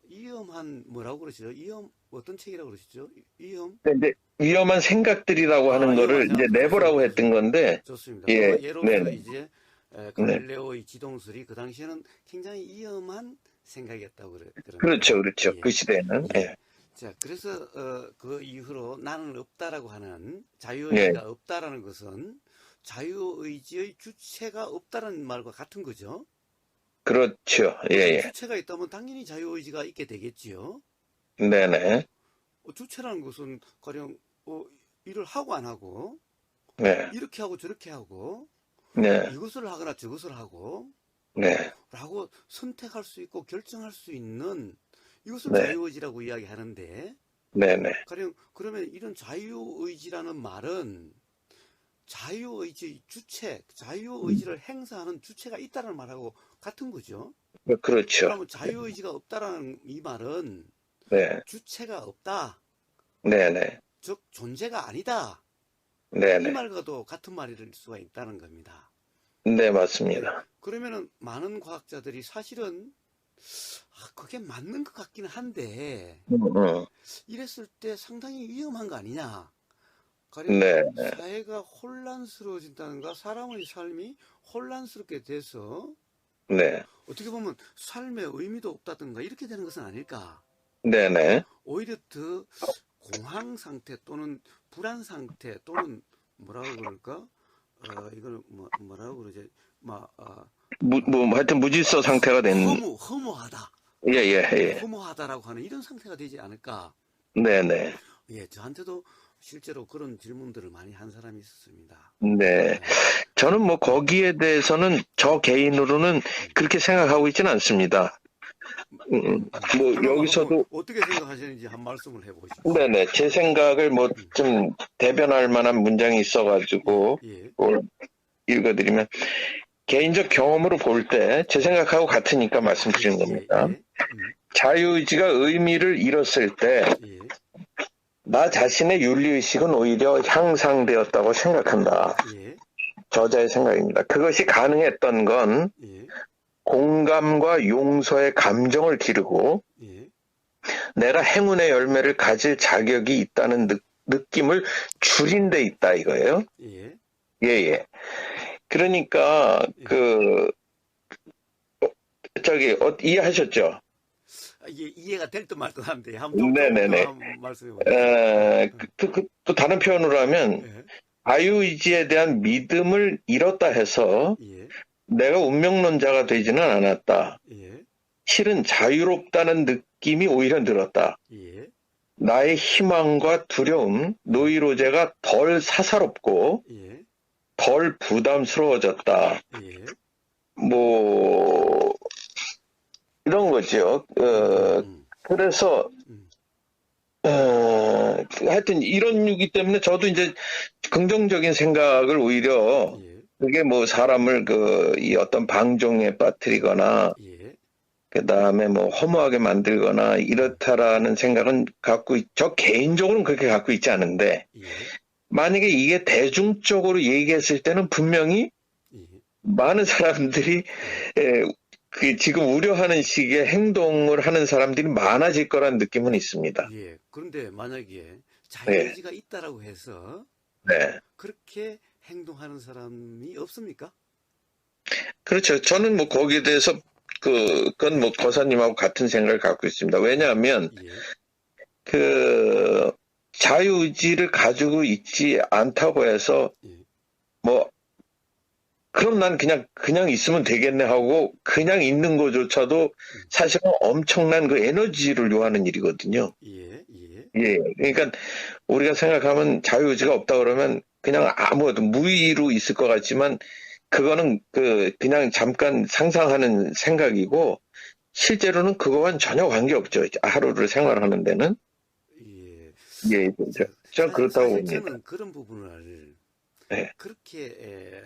S1: 위험한 뭐라고 그러시죠? 위험 어떤 책이라고 그러시죠? 위험
S2: 근데 이제 위험한 생각들이라고 하는
S1: 위험한
S2: 거를 이제
S1: 생각
S2: 내보라고
S1: 좋습니다.
S2: 했던 건데,
S1: 좋습니다.
S2: 예,
S1: 그 예로서
S2: 네네.
S1: 이제
S2: 네.
S1: 갈릴레오의 지동설이 그 당시에는 굉장히 위험한 생각이었다고 그럽니다.
S2: 그렇죠, 그렇죠.
S1: 예,
S2: 그 시대에는,
S1: 예.
S2: 예,
S1: 자, 그래서 그 이후로 나는 없다라고 하는
S2: 예,
S1: 자유의지가 없다라는 것은 자유의지의 주체가 없다는 말과 같은 거죠.
S2: 그렇죠, 예, 예,
S1: 주체가 있다면 당연히 자유의지가 있게 되겠지요.
S2: 네네,
S1: 주체라는 것은 가령 일을 하고 안 하고
S2: 네,
S1: 이렇게 하고 저렇게 하고
S2: 네,
S1: 이것을 하거나 저것을 하고
S2: 네,
S1: 라고 선택할 수 있고 결정할 수 있는 이것을
S2: 네,
S1: 자유의지라고 이야기하는데
S2: 네네,
S1: 가령 그러면 이런 자유의지라는 말은 자유의지 주체, 자유의지를 행사하는 주체가 있다는 말하고 같은 거죠.
S2: 그렇죠,
S1: 그러면 자유의지가 없다라는 이 말은
S2: 네,
S1: 주체가 없다,
S2: 네네,
S1: 즉 존재가 아니다. 이
S2: 네네,
S1: 말과도 같은 말일 수가 있다는 겁니다.
S2: 네,
S1: 예.
S2: 맞습니다.
S1: 그러면은 많은 과학자들이 사실은 그게 맞는 것 같기는 한데
S2: 음,
S1: 이랬을 때 상당히 위험한 거 아니냐. 가령
S2: 네,
S1: 사회가 혼란스러워진다는가 사람의 삶이 혼란스럽게 돼서
S2: 네,
S1: 어떻게 보면 삶의 의미도 없다든가 이렇게 되는 것은 아닐까.
S2: 네네,
S1: 오히려 더 공황 상태 또는 불안 상태 또는 뭐라고 그럴까? 이걸 뭐라고 그러지?
S2: 하여튼 무질서 상태가 된,
S1: 허무하다.
S2: 예, 예, 예,
S1: 허무하다라고 하는 이런 상태가 되지 않을까?
S2: 네네,
S1: 예, 저한테도 실제로 그런 질문들을 많이 한 사람이 있었습니다.
S2: 네. 저는 뭐 거기에 대해서는 저 개인으로는 그렇게 생각하고 있지는 않습니다. 뭐
S1: 그럼 한번
S2: 여기서도
S1: 어떻게 생각하시는지 한 말씀을 해보십시오.
S2: 네네 제 생각을 뭐 좀 대변할 만한 문장이
S1: 예,
S2: 있어가지고
S1: 예,
S2: 그걸 읽어드리면 개인적 경험으로 볼 때 제 생각하고 같으니까
S1: 예,
S2: 말씀드리는
S1: 예,
S2: 겁니다.
S1: 예,
S2: 자유의지가 의미를 잃었을 때
S1: 예,
S2: 나 자신의 윤리의식은 오히려 향상되었다고 생각한다.
S1: 예,
S2: 저자의 생각입니다. 그것이 가능했던 건
S1: 예,
S2: 공감과 용서의 감정을 기르고
S1: 예,
S2: 내가 행운의 열매를 가질 자격이 있다는 느낌을 줄인 데 있다 이거예요.
S1: 예,
S2: 예, 예. 그러니까
S1: 예.
S2: 이해하셨죠?
S1: 이게 이해가 될 듯 말 듯 한데 한번 조금 더
S2: 네네네.
S1: 한번 말씀해 보십시오.
S2: 또 다른 표현으로 하면
S1: 예,
S2: 자유의지에 대한 믿음을 잃었다 해서
S1: 예,
S2: 내가 운명론자가 되지는 않았다.
S1: 예,
S2: 실은 자유롭다는 느낌이 오히려 늘었다.
S1: 예,
S2: 나의 희망과 두려움, 노이로제가 덜 사사롭고
S1: 예,
S2: 덜 부담스러워졌다.
S1: 예,
S2: 뭐 이런 거죠. 그래서
S1: 음,
S2: 하여튼 이런 이유기 때문에 저도 이제 긍정적인 생각을 오히려
S1: 예,
S2: 그게 뭐 사람을 이 어떤 방종에 빠뜨리거나
S1: 예,
S2: 그 다음에 뭐 허무하게 만들거나 이렇다라는 생각은 저 개인적으로는 그렇게 갖고 있지 않은데
S1: 예,
S2: 만약에 이게 대중적으로 얘기했을 때는 분명히
S1: 예,
S2: 많은 사람들이 지금 우려하는 식의 행동을 하는 사람들이 많아질 거라는 느낌은 있습니다.
S1: 예. 그런데 만약에
S2: 네,
S1: 자유의지가 있다라고 해서
S2: 네.
S1: 그렇게 행동하는 사람이 없습니까?
S2: 그렇죠. 저는 뭐 거기에 대해서 그건 뭐 거사님하고 같은 생각을 갖고 있습니다. 왜냐하면
S1: 예,
S2: 자유의지를 가지고 있지 않다고 해서
S1: 예.
S2: 뭐 그럼 난 그냥 있으면 되겠네 하고 그냥 있는 거조차도 사실은 엄청난 그 에너지를 요하는 일이거든요.
S1: 예, 예.
S2: 예. 그러니까 우리가 생각하면 자유의지가 없다 그러면 그냥 아무것도 무의로 있을 것 같지만 그거는 그냥 잠깐 상상하는 생각이고 실제로는 그거와는 전혀 관계없죠. 하루를 생활하는 데는.
S1: 예.
S2: 예, 저 그렇다고
S1: 사실
S2: 봅니다.
S1: 저는 그런 부분을
S2: 네.
S1: 그렇게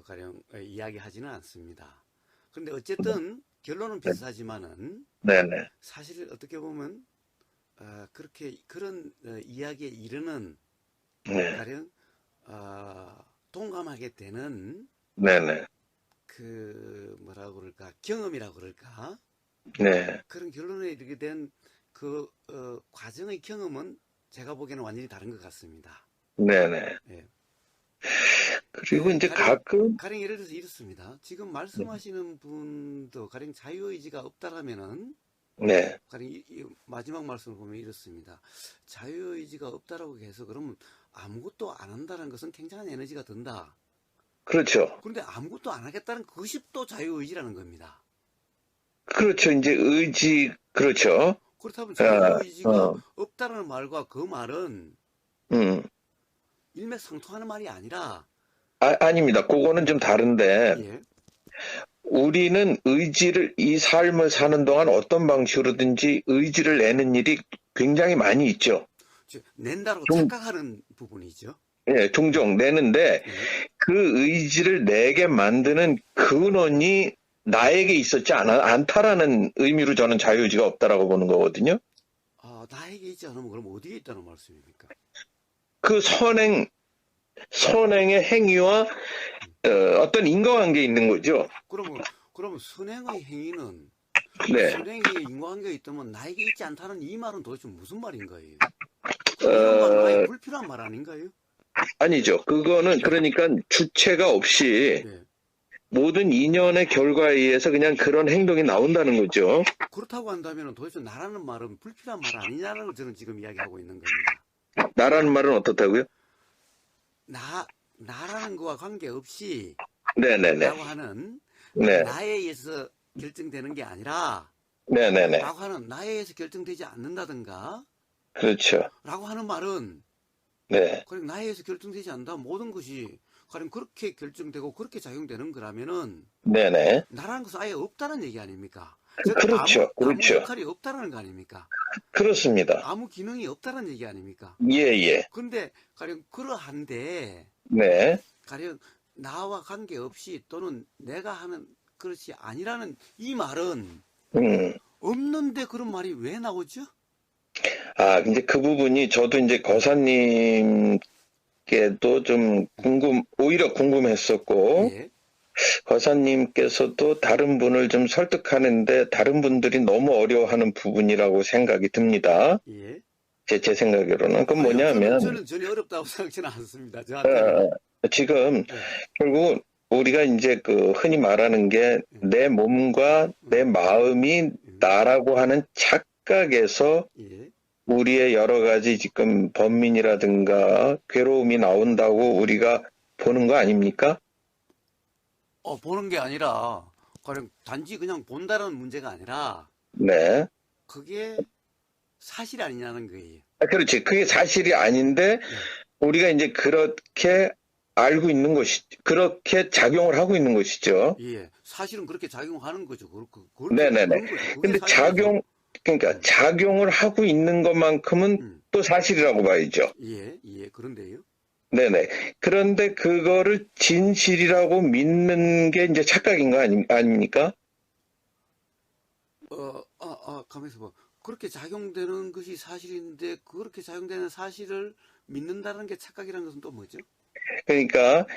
S1: 가령 이야기하지는 않습니다. 그런데 어쨌든 결론은 비슷하지만은
S2: 네네.
S1: 사실 어떻게 보면 그렇게 그런 이야기에 이르는
S2: 네.
S1: 가령 동감하게 되는
S2: 네네.
S1: 그 뭐라고 그럴까 경험이라고 그럴까
S2: 네.
S1: 그런 결론에 이르게 된 그 과정의 경험은 제가 보기에는 완전히 다른 것 같습니다.
S2: 네네.
S1: 예.
S2: 그리고 이제 가끔,
S1: 가령 예를 들어서 이렇습니다. 지금 말씀하시는 분도 가령 자유의지가 없다라면은
S2: 네.
S1: 가령 이 마지막 말씀을 보면 이렇습니다. 자유의지가 없다라고 해서 그러면 아무것도 안 한다는 것은 굉장한 에너지가 든다.
S2: 그렇죠.
S1: 그런데 아무것도 안 하겠다는 그것이 또 자유의지라는 겁니다.
S2: 그렇죠. 이제 그렇죠.
S1: 그렇다면
S2: 어,
S1: 자유의지가 없다는 말과 그 말은
S2: 음.
S1: 일맥상통하는 말이 아니라
S2: 아닙니다. 그거는 좀 다른데,
S1: 예,
S2: 우리는 이 삶을 사는 동안 어떤 방식으로든지 의지를 내는 일이 굉장히 많이 있죠.
S1: 즉 낸다라고
S2: 종,
S1: 착각하는 부분이죠.
S2: 예, 종종 내는데,
S1: 예.
S2: 그 의지를 내게 만드는 근원이 나에게 있었지 않다라는 의미로 저는 자유의지가 없다라고 보는 거거든요.
S1: 나에게 있지 않으면 그럼 어디에 있다는 말씀입니까?
S2: 그 선행의 행위와 어떤 인과관계에 있는 거죠.
S1: 그러면 선행의 행위는
S2: 네.
S1: 선행의 인과관계가 있다면 나에게 있지 않다는 이 말은 도대체 무슨 말인 거예요?
S2: 어,
S1: 이런 말은 아예 불필요한 말 아닌가요?
S2: 아니죠. 그거는 그러니까 주체가 없이
S1: 예.
S2: 모든 인연의 결과에 의해서 그냥 그런 행동이 나온다는 거죠.
S1: 그렇다고 한다면 도대체 나라는 말은 불필요한 말 아니냐는 걸 저는 지금 이야기하고 있는 겁니다.
S2: 나라는 말은 어떻다고요?
S1: 나라는 거와 관계없이
S2: 네네네.
S1: 라고 하는
S2: 네.
S1: 나에 의해서 결정되는 게 아니라
S2: 네네네.
S1: 라고 하는 나에 의해서 결정되지 않는다든가
S2: 그렇죠.
S1: 라고 하는 말은
S2: 네.
S1: 그냥 나에 의해서 결정되지 않는다 모든 것이 가령 그렇게 결정되고 그렇게 작용되는 거라면은
S2: 네네.
S1: 나라는 것은 아예 없다는 얘기 아닙니까? 즉
S2: 그렇죠.
S1: 아무
S2: 그렇죠.
S1: 역할이 없다는 거 아닙니까?
S2: 그렇습니다.
S1: 아무 기능이 없다는 얘기 아닙니까?
S2: 예.
S1: 근데 가령 그러한데
S2: 네.
S1: 가령 나와 관계없이 또는 내가 하는 그것이 아니라는 이 말은
S2: 음.
S1: 없는데 그런 말이 왜 나오죠?
S2: 이제 그 부분이 저도 이제 거사님께도 좀 오히려 궁금했었고,
S1: 예,
S2: 거사님께서도 다른 분을 좀 설득하는데 다른 분들이 너무 어려워하는 부분이라고 생각이 듭니다.
S1: 예.
S2: 제 생각으로는. 그건
S1: 아니요,
S2: 뭐냐면,
S1: 저는 전혀 어렵다고 생각지는 않습니다. 저한테는.
S2: 지금
S1: 예,
S2: 결국 우리가 이제 흔히 말하는 게 내 몸과 내 마음이 나라고 하는 착각에서
S1: 예.
S2: 우리의 여러 가지 지금 번민이라든가 괴로움이 나온다고 우리가 보는 거 아닙니까?
S1: 보는 게 아니라, 가령 단지 그냥 본다는 문제가 아니라,
S2: 네.
S1: 그게 사실 아니냐는 거예요.
S2: 그렇지. 그게 사실이 아닌데 우리가 이제 그렇게 알고 있는 그렇게 작용을 하고 있는 것이죠.
S1: 예. 사실은 그렇게 작용하는 거죠.
S2: 네네네.
S1: 그런 거죠. 그게
S2: 근데
S1: 사실이죠.
S2: 그러니까 작용을 하고 있는 것만큼은 또 사실이라고 봐야죠.
S1: 예. 그런데요.
S2: 네네. 그런데 그거를 진실이라고 믿는 게 이제 착각인 거 아닙니까?
S1: 가만있어 봐. 그렇게 작용되는 것이 사실인데, 그렇게 작용되는 사실을 믿는다는 게 착각이라는 것은 또 뭐죠?
S2: 그러니까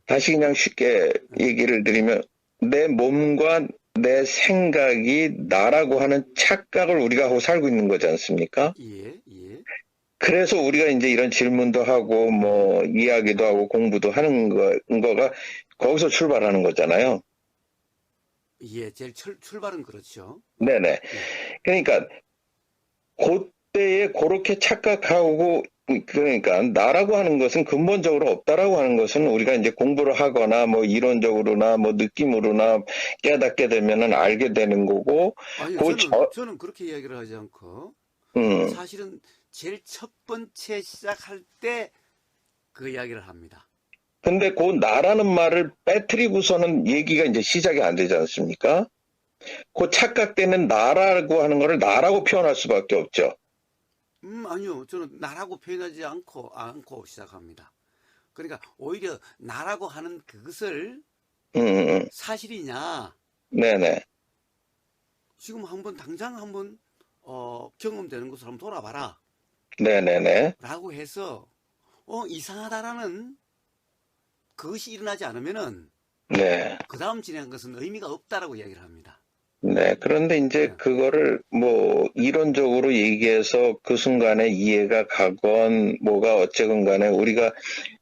S2: 다시 그냥 쉽게 얘기를 드리면 내 몸과 내 생각이 나라고 하는 착각을 우리가 하고 살고 있는 거지 않습니까?
S1: 예.
S2: 그래서 우리가 이제 이런 질문도 하고 뭐 이야기도 하고 공부도 하는 거가 거기서 출발하는 거잖아요.
S1: 예, 제일 출발은 그렇죠.
S2: 네네.
S1: 예.
S2: 그러니까 그때에 그렇게 착각하고 그러니까 나라고 하는 것은 근본적으로 없다라고 하는 것은 우리가 이제 공부를 하거나 뭐 이론적으로나 뭐 느낌으로나 깨닫게 되면은 알게 되는 거고
S1: 아니요,
S2: 그
S1: 저는 그렇게 이야기를 하지 않고,
S2: 음.
S1: 사실은 제일 첫 번째 시작할 때 그 이야기를 합니다.
S2: 근데 그 나라는 말을 빼뜨리고서는 얘기가 이제 시작이 안 되지 않습니까? 그 착각되는 나라고 하는 거를 나라고 표현할 수밖에 없죠.
S1: 아니요, 저는 나라고 표현하지 않고 시작합니다. 그러니까 오히려 나라고 하는 그것을
S2: 음, 음, 음.
S1: 사실이냐,
S2: 네네.
S1: 지금 당장 한번, 경험되는 것을 한번 돌아봐라.
S2: 네네네.
S1: 라고 해서, 이상하다라는 그것이 일어나지 않으면은,
S2: 네.
S1: 그 다음 진행한 것은 의미가 없다라고 이야기를 합니다.
S2: 네. 그런데 이제
S1: 네.
S2: 그거를 뭐 이론적으로 얘기해서 그 순간에 이해가 가건 뭐가 어쨌건 간에 우리가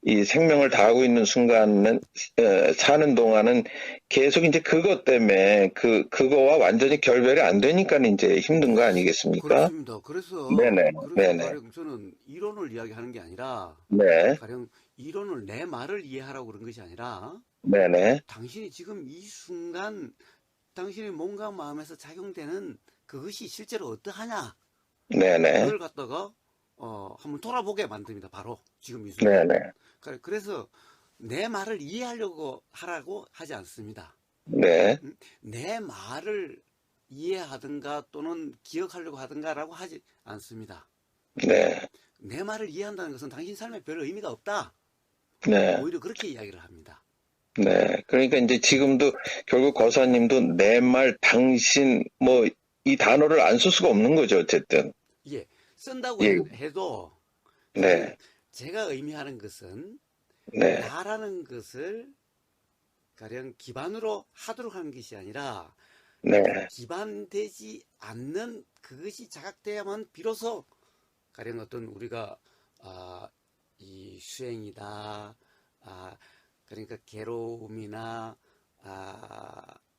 S2: 이 생명을 다하고 있는 순간은 사는 동안은 계속 이제 그것 때문에 그거와 완전히 결별이 안 되니까 이제 힘든 거 아니겠습니까?
S1: 그렇습니다.
S2: 네네.
S1: 그래서
S2: 네네.
S1: 가령 저는 이론을 이야기하는 게 아니라,
S2: 네.
S1: 가령 이론을 내 말을 이해하라고 그런 것이 아니라,
S2: 네네.
S1: 당신이 지금 이 순간 당신의 몸과 마음에서 작용되는 그것이 실제로 어떠하냐?
S2: 네네.
S1: 그걸 갖다가 한번 돌아보게 만듭니다. 바로 지금 이 순간.
S2: 네네.
S1: 그래서 내 말을 이해하려고 하라고 하지 않습니다.
S2: 네.
S1: 내 말을 이해하든가 또는 기억하려고 하든가라고 하지 않습니다.
S2: 네.
S1: 내 말을 이해한다는 것은 당신 삶에 별 의미가 없다.
S2: 네.
S1: 오히려 그렇게 이야기를 합니다.
S2: 네. 그러니까 이제 지금도 결국 거사님도 내 말, 당신, 뭐, 이 단어를 안 쓸 수가 없는 거죠, 어쨌든.
S1: 예, 쓴다고
S2: 예.
S1: 해도 가령
S2: 네.
S1: 제가 의미하는 것은
S2: 네.
S1: 나라는 것을 가령 기반으로 하도록 하는 것이 아니라
S2: 네.
S1: 기반되지 않는 그것이 자각돼야만 비로소 가령 어떤 우리가 이 수행이다, 그러니까 괴로움이나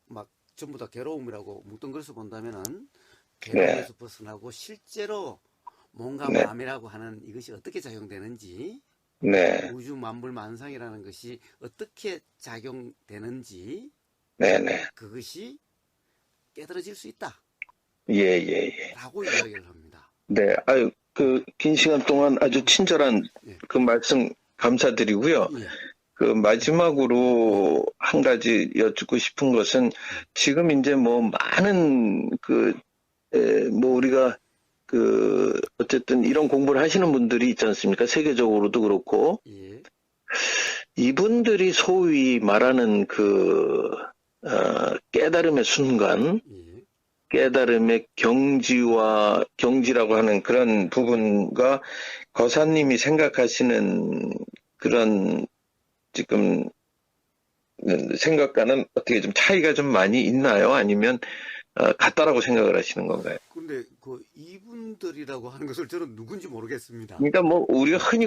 S1: 막 전부 다 괴로움이라고 뭉뚱그려서 본다면은
S2: 네.
S1: 괴로움에서 벗어나고 실제로 몸과
S2: 네.
S1: 마음이라고 하는 이것이 어떻게 작용되는지,
S2: 네.
S1: 우주 만물 만상이라는 것이 어떻게 작용되는지
S2: 네. 네.
S1: 그것이 깨달아질 수 있다라고
S2: 예, 예, 예.
S1: 이야기를 합니다.
S2: 네. 아유, 그, 긴 시간 동안 아주 친절한
S1: 예,
S2: 그 말씀 감사드리고요.
S1: 예,
S2: 그 마지막으로 한 가지 여쭙고 싶은 것은 지금 이제 뭐 많은 뭐 우리가 어쨌든 이런 공부를 하시는 분들이 있지 않습니까? 세계적으로도 그렇고.
S1: 예,
S2: 이분들이 소위 말하는 깨달음의 순간,
S1: 예,
S2: 깨달음의 경지라고 하는 그런 부분과 거사님이 생각하시는 그런 지금 생각과는 어떻게 좀 차이가 좀 많이 있나요? 아니면 같다라고 생각을 하시는 건가요?
S1: 근데 그 이분들이라고 하는 것을 저는 누군지 모르겠습니다.
S2: 그러니까 뭐 우리가 흔히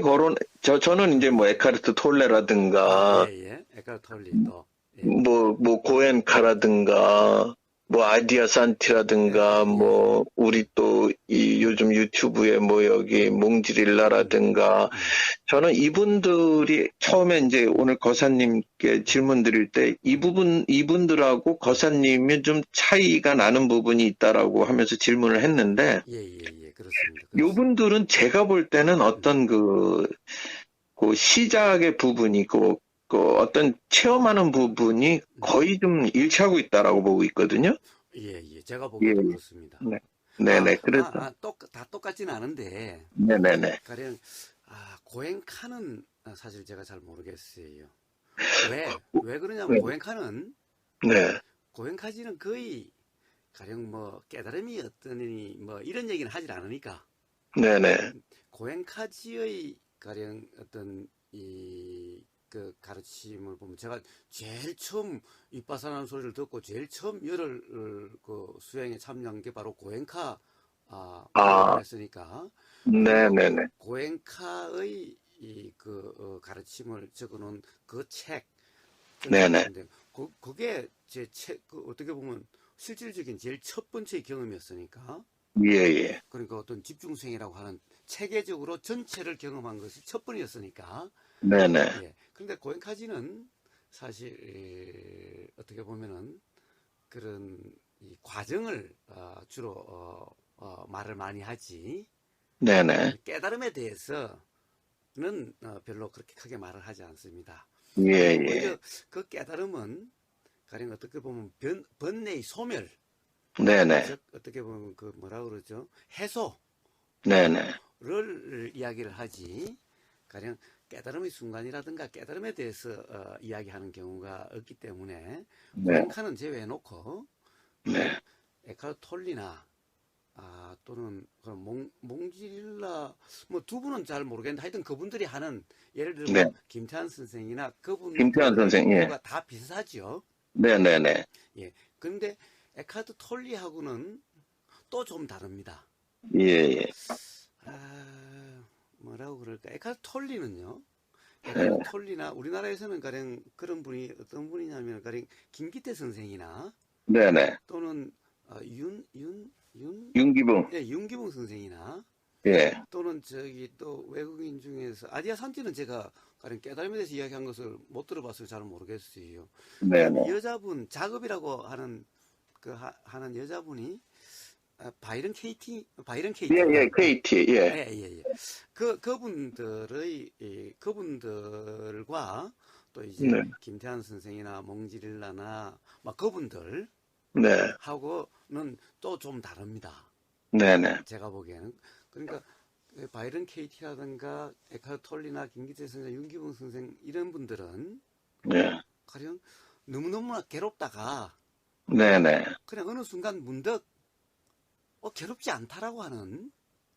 S2: 저는 이제 뭐 에카르트
S1: 예,
S2: 톨레라든가
S1: 예. 에카르트 톨리 또. 예,
S2: 뭐 고엔카라든가 뭐 아디아
S1: 예,
S2: 산티라든가
S1: 예, 예.
S2: 뭐 우리 또 이 요즘 유튜브에 뭐 여기 몽지릴라라든가 저는 이분들이 처음에 이제 오늘 거사님께 질문 드릴 때 이분들하고 거사님이 좀 차이가 나는 부분이 있다라고 하면서 질문을 했는데
S1: 예, 예, 예. 그렇습니다. 그렇습니다.
S2: 요분들은 제가 볼 때는 어떤 그 시작의 부분이 어떤 체험하는 부분이 거의 좀 일치하고 있다라고 보고 있거든요.
S1: 예, 예. 제가
S2: 예.
S1: 보기에도 그렇습니다.
S2: 네. 네네. 그래서
S1: 다 똑같지는 않은데,
S2: 네네네.
S1: 가령, 고엔카는 사실 제가 잘 모르겠어요. 왜 그러냐면,
S2: 네. 네.
S1: 고엔카지는 거의, 가령 뭐, 깨달음이 어떠니, 뭐, 이런 얘기는 하질 않으니까,
S2: 네네.
S1: 고엔카지의, 가령 어떤, 그 가르침을 보면 제가 제일 처음 윗바사라는 소리를 듣고 제일 처음 그 수행에 참여한 게 바로 고엔카
S2: 아,
S1: 했으니까, 그리고
S2: 네네네.
S1: 고엔카의 가르침을 적어놓은 그 책,
S2: 네네.
S1: 전자책인데 그게 제 책, 어떻게 보면 실질적인 제일 첫 번째 경험이었으니까
S2: 예, 예.
S1: 그러니까 어떤 집중수행이라고 하는 체계적으로 전체를 경험한 것이 첫 번이었으니까.
S2: 네네.
S1: 예. 그런데 고행카지는 사실 어떻게 보면은 그런 이 과정을 주로 말을 많이 하지
S2: 네네.
S1: 깨달음에 대해서는 별로 그렇게 크게 말을 하지 않습니다.
S2: 예,
S1: 그리고
S2: 예.
S1: 오히려 그 깨달음은 가령 어떻게 보면 번뇌의 소멸,
S2: 네네.
S1: 즉 어떻게 보면 그 뭐라 그러죠? 해소를
S2: 네네.
S1: 이야기를 하지. 가령 깨달음의 순간이라든가 깨달음에 대해서 이야기하는 경우가 없기 때문에
S2: 네.
S1: 고행카는 제외해놓고 가령
S2: 네.
S1: 에카르트 톨리나 또는 몽질라 뭐 두 분은 잘 모르겠는데 하여튼 그분들이 하는 예를 들면
S2: 네.
S1: 뭐 김태환 선생이나
S2: 김태환
S1: 그분들의
S2: 선생, 예.
S1: 공부가 다 비슷하죠.
S2: 네네네.
S1: 예. 그런데 에카르트 톨리하고는 또 좀 다릅니다.
S2: 예, 예.
S1: 뭐라고 그럴까? 에카르트 톨리는요.
S2: 네.
S1: 에카르트 톨리나 우리나라에서는 가령 그런 분이 어떤 분이냐면 가령 김기태 선생이나
S2: 네네.
S1: 또는 윤
S2: 윤기붕.
S1: 예, 윤기봉 선생이나
S2: 예.
S1: 또는 저기 또 외국인 중에서 아디아 산지는 제가 가령 깨달음에 대해서 이야기한 것을 못 들어봤어요. 잘 모르겠어요. 그
S2: 네네.
S1: 여자분 작업이라고 하는 하는 여자분이 바이런
S2: 예,
S1: 케이티
S2: 예. KT, 예.
S1: 예. 그분들과 또 이제
S2: 네.
S1: 김태환 선생이나 몽지릴라나 막 그분들
S2: 네.
S1: 하고는 또 좀 다릅니다.
S2: 네네.
S1: 제가 보기에는. 그러니까 바이런 케이티라든가 에카르트 톨리나 김기태 선생, 윤기봉 선생 이런 분들은
S2: 네.
S1: 가령 너무너무나 괴롭다가
S2: 네네.
S1: 그냥 어느 순간 문득 괴롭지 않다라고 하는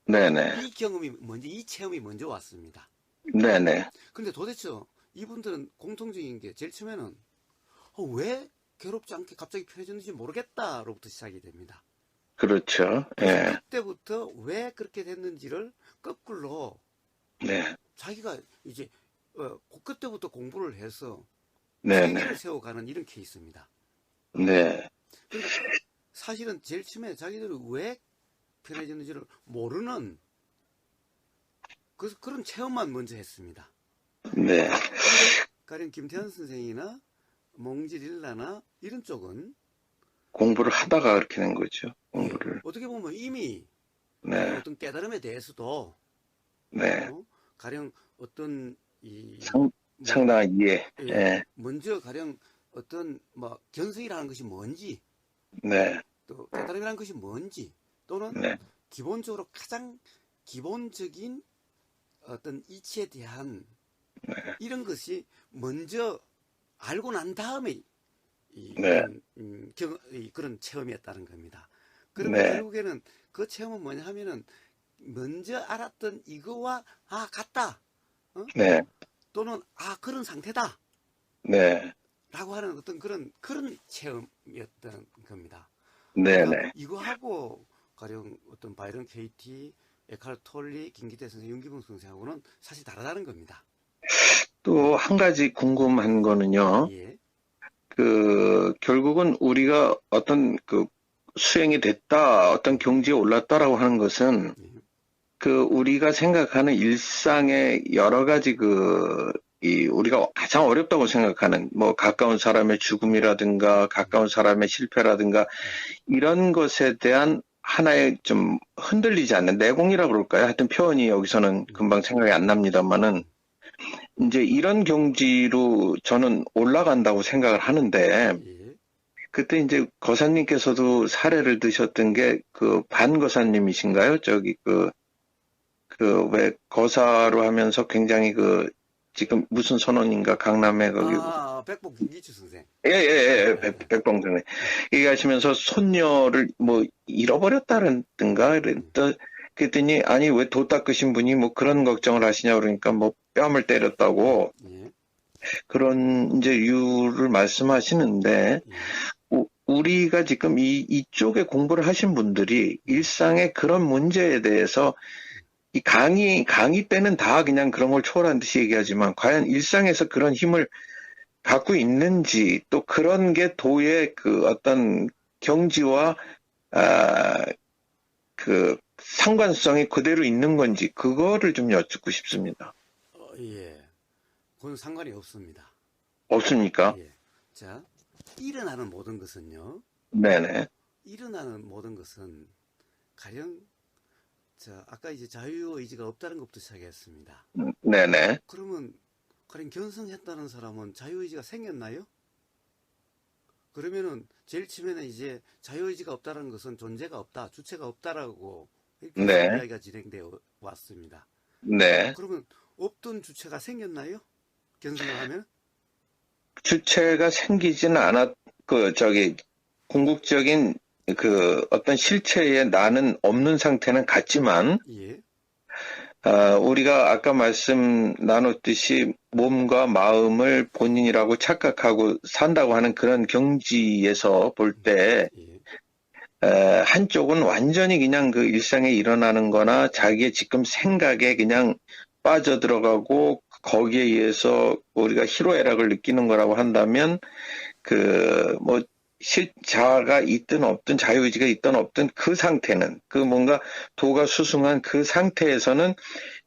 S2: 네네.
S1: 이 경험이 먼저, 이 체험이 먼저 왔습니다.
S2: 네네.
S1: 근데 도대체 이분들은 공통적인 게 제일 처음에는 왜 괴롭지 않게 갑자기 편해졌는지 모르겠다로부터 시작이 됩니다.
S2: 그렇죠.
S1: 그래서
S2: 예.
S1: 그때부터 왜 그렇게 됐는지를 거꾸로
S2: 네.
S1: 자기가 이제 그때부터 공부를 해서
S2: 네네.
S1: 체계를 세워가는 이런 케이스입니다.
S2: 네.
S1: 그러니까 사실은 제일 처음에 자기들이 왜 편해졌는지를 모르는 그런 체험만 먼저 했습니다.
S2: 네.
S1: 근데 가령 김태환 선생이나 몽지릴라나 이런 쪽은
S2: 공부를 하다가 그렇게 된 거죠.
S1: 예,
S2: 공부를.
S1: 어떻게 보면 이미 가령
S2: 네.
S1: 어떤 깨달음에 대해서도
S2: 네.
S1: 가령 어떤 이 뭐,
S2: 상당한 이해.
S1: 예,
S2: 예.
S1: 먼저 가령 어떤 뭐 견성이라는 것이 뭔지
S2: 네.
S1: 또 깨달음이라는 것이 뭔지 또는
S2: 네.
S1: 기본적으로 가장 기본적인 어떤 이치에 대한 이런 것이 먼저 알고 난 다음에
S2: 네.
S1: 그런 체험이었다는 겁니다. 그러면
S2: 네.
S1: 결국에는 그 체험은 뭐냐 하면은 먼저 알았던 이거와 같다.
S2: 네.
S1: 또는 그런 상태다.
S2: 네.
S1: 라고 하는 어떤 그런 체험이었던 겁니다.
S2: 네.
S1: 그러니까
S2: 네.
S1: 이거하고 가령 어떤 바이런 케이티, 에카르트 톨리, 김기태 선생, 윤기봉 선생하고는 사실 다르다는 겁니다.
S2: 또 한 가지 궁금한 거는요.
S1: 예.
S2: 결국은 우리가 어떤 수행이 됐다, 어떤 경지에 올랐다라고 하는 것은
S1: 예.
S2: 우리가 생각하는 일상의 여러 가지 우리가 가장 어렵다고 생각하는 뭐 가까운 사람의 죽음이라든가 가까운 사람의 실패라든가 이런 것에 대한 하나의 좀 흔들리지 않는 내공이라고 그럴까요? 하여튼 표현이 여기서는 금방 생각이 안 납니다만은 이제 이런 경지로 저는 올라간다고 생각을 하는데
S1: 예.
S2: 그때 이제 거사님께서도 사례를 드셨던 게 반 거사님이신가요? 저기 왜 거사로 하면서 굉장히 지금 무슨 선원인가 강남에 거기
S1: 백복 김기추 선생.
S2: 예,
S1: 예.
S2: 백봉선에 얘기하시면서 손녀를 뭐 잃어버렸다든가 그랬더니 아니 왜 도 닦으신 분이 뭐 그런 걱정을 하시냐 그러니까 뭐 뺨을 때렸다고
S1: 예.
S2: 그런 이제 이유를 말씀하시는데
S1: 예.
S2: 우리가 지금 이쪽에 공부를 하신 분들이 일상의 그런 문제에 대해서 이 강의 때는 다 그냥 그런 걸 초월한 듯이 얘기하지만 과연 일상에서 그런 힘을 갖고 있는지 또 그런 게 도의 어떤 경지와 그 상관성이 그대로 있는 건지 그거를 좀 여쭙고 싶습니다.
S1: 예. 그건 상관이 없습니다.
S2: 없습니까?
S1: 예. 자, 일어나는 모든 것은요.
S2: 네네.
S1: 일어나는 모든 것은 가령 아까 이제 자유의지가 없다는 것부터 시작했습니다.
S2: 네네.
S1: 그러면 가령 견성했다는 사람은 자유의지가 생겼나요? 그러면은 제일 처음에는 이제 자유의지가 없다는 것은 존재가 없다, 주체가 없다라고 이렇게
S2: 네.
S1: 이야기가 진행되어 왔습니다.
S2: 네.
S1: 그러면 없던 주체가 생겼나요? 견성을 하면?
S2: 주체가 생기지는 궁극적인 그 어떤 실체의 나는 없는 상태는 같지만,
S1: 예.
S2: 우리가 아까 말씀 나눴듯이 몸과 마음을 본인이라고 착각하고 산다고 하는 그런 경지에서 볼 때,
S1: 예.
S2: 한쪽은 완전히 그냥 그 일상에 일어나는 거나 자기의 지금 생각에 그냥 빠져들어가고 거기에 의해서 우리가 희로애락을 느끼는 거라고 한다면 뭐 자아가 있든 없든 자유의지가 있든 없든 그 상태는 그 뭔가 도가 수승한 그 상태에서는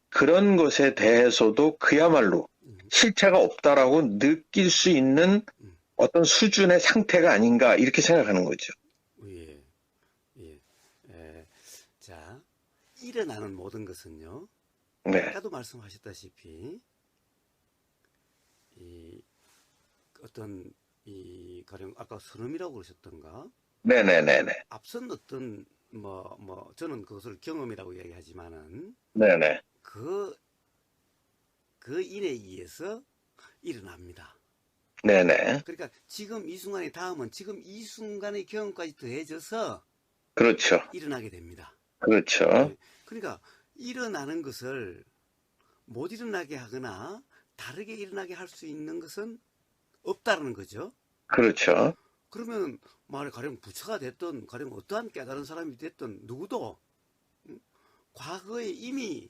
S2: 그런 것에 대해서도 그야말로 실체가 없다라고 느낄 수 있는 어떤 수준의 상태가 아닌가 이렇게 생각하는 거죠.
S1: 예. 예. 자, 일어나는 모든 것은요.
S2: 네.
S1: 아까도 말씀하셨다시피 가령 아까 선음이라고 그러셨던가?
S2: 네네네네.
S1: 앞선 어떤 저는 그것을 경험이라고 이야기하지만은
S2: 네네.
S1: 그 인에 의해서 일어납니다.
S2: 네네.
S1: 그러니까 지금 이 순간의 다음은 지금 이 순간의 경험까지 더해져서
S2: 그렇죠.
S1: 일어나게 됩니다.
S2: 그렇죠.
S1: 네. 그러니까 일어나는 것을 못 일어나게 하거나 다르게 일어나게 할 수 있는 것은 없다는 거죠.
S2: 그렇죠.
S1: 그러면 가령 부처가 됐든 가령 어떠한 깨달은 사람이 됐든 누구도 과거에 이미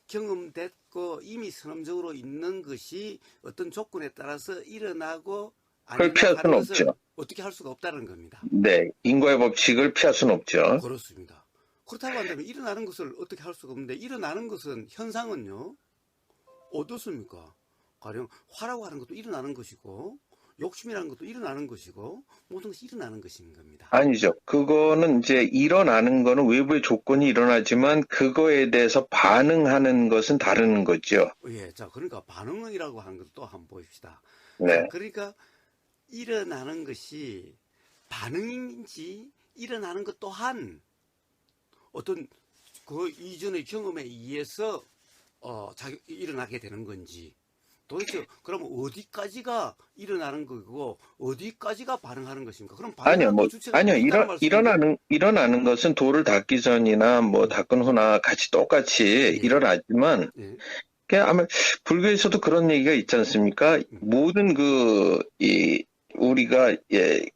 S1: 경험됐고 이미 선험적으로 있는 것이 어떤 조건에 따라서 일어나고
S2: 그걸 피할
S1: 아니라고 하는
S2: 수는
S1: 것을
S2: 없죠.
S1: 어떻게 할 수가 없다는 겁니다.
S2: 네. 인과의 법칙을 피할 수는 없죠.
S1: 그렇습니다. 그렇다고 한다면 일어나는 것을 어떻게 할 수가 없는데 일어나는 것은 현상은요. 어떻습니까? 가령 화라고 하는 것도 일어나는 것이고 욕심이라는 것도 일어나는 것이고 모든 것이 일어나는 것인 겁니다.
S2: 아니죠. 그거는 이제 일어나는 거는 외부의 조건이 일어나지만 그거에 대해서 반응하는 것은 다른 거죠.
S1: 예, 자, 그러니까 반응이라고 하는 것도 또 한번 보십시다.
S2: 네.
S1: 자, 그러니까 일어나는 것이 반응인지 일어나는 것 또한 어떤 그 이전의 경험에 의해서 일어나게 되는 건지 도대체 그러면 어디까지가 일어나는 거고 어디까지가 반응하는 것입니까? 그럼 반응하는 그 주체가 있다는 말씀인데?
S2: 일어나는 것은 도를 닦기 전이나 뭐 닦은 후나 똑같이
S1: 예.
S2: 일어나지만
S1: 예.
S2: 그냥 아마 불교에서도 그런 얘기가 있지 않습니까? 모든 우리가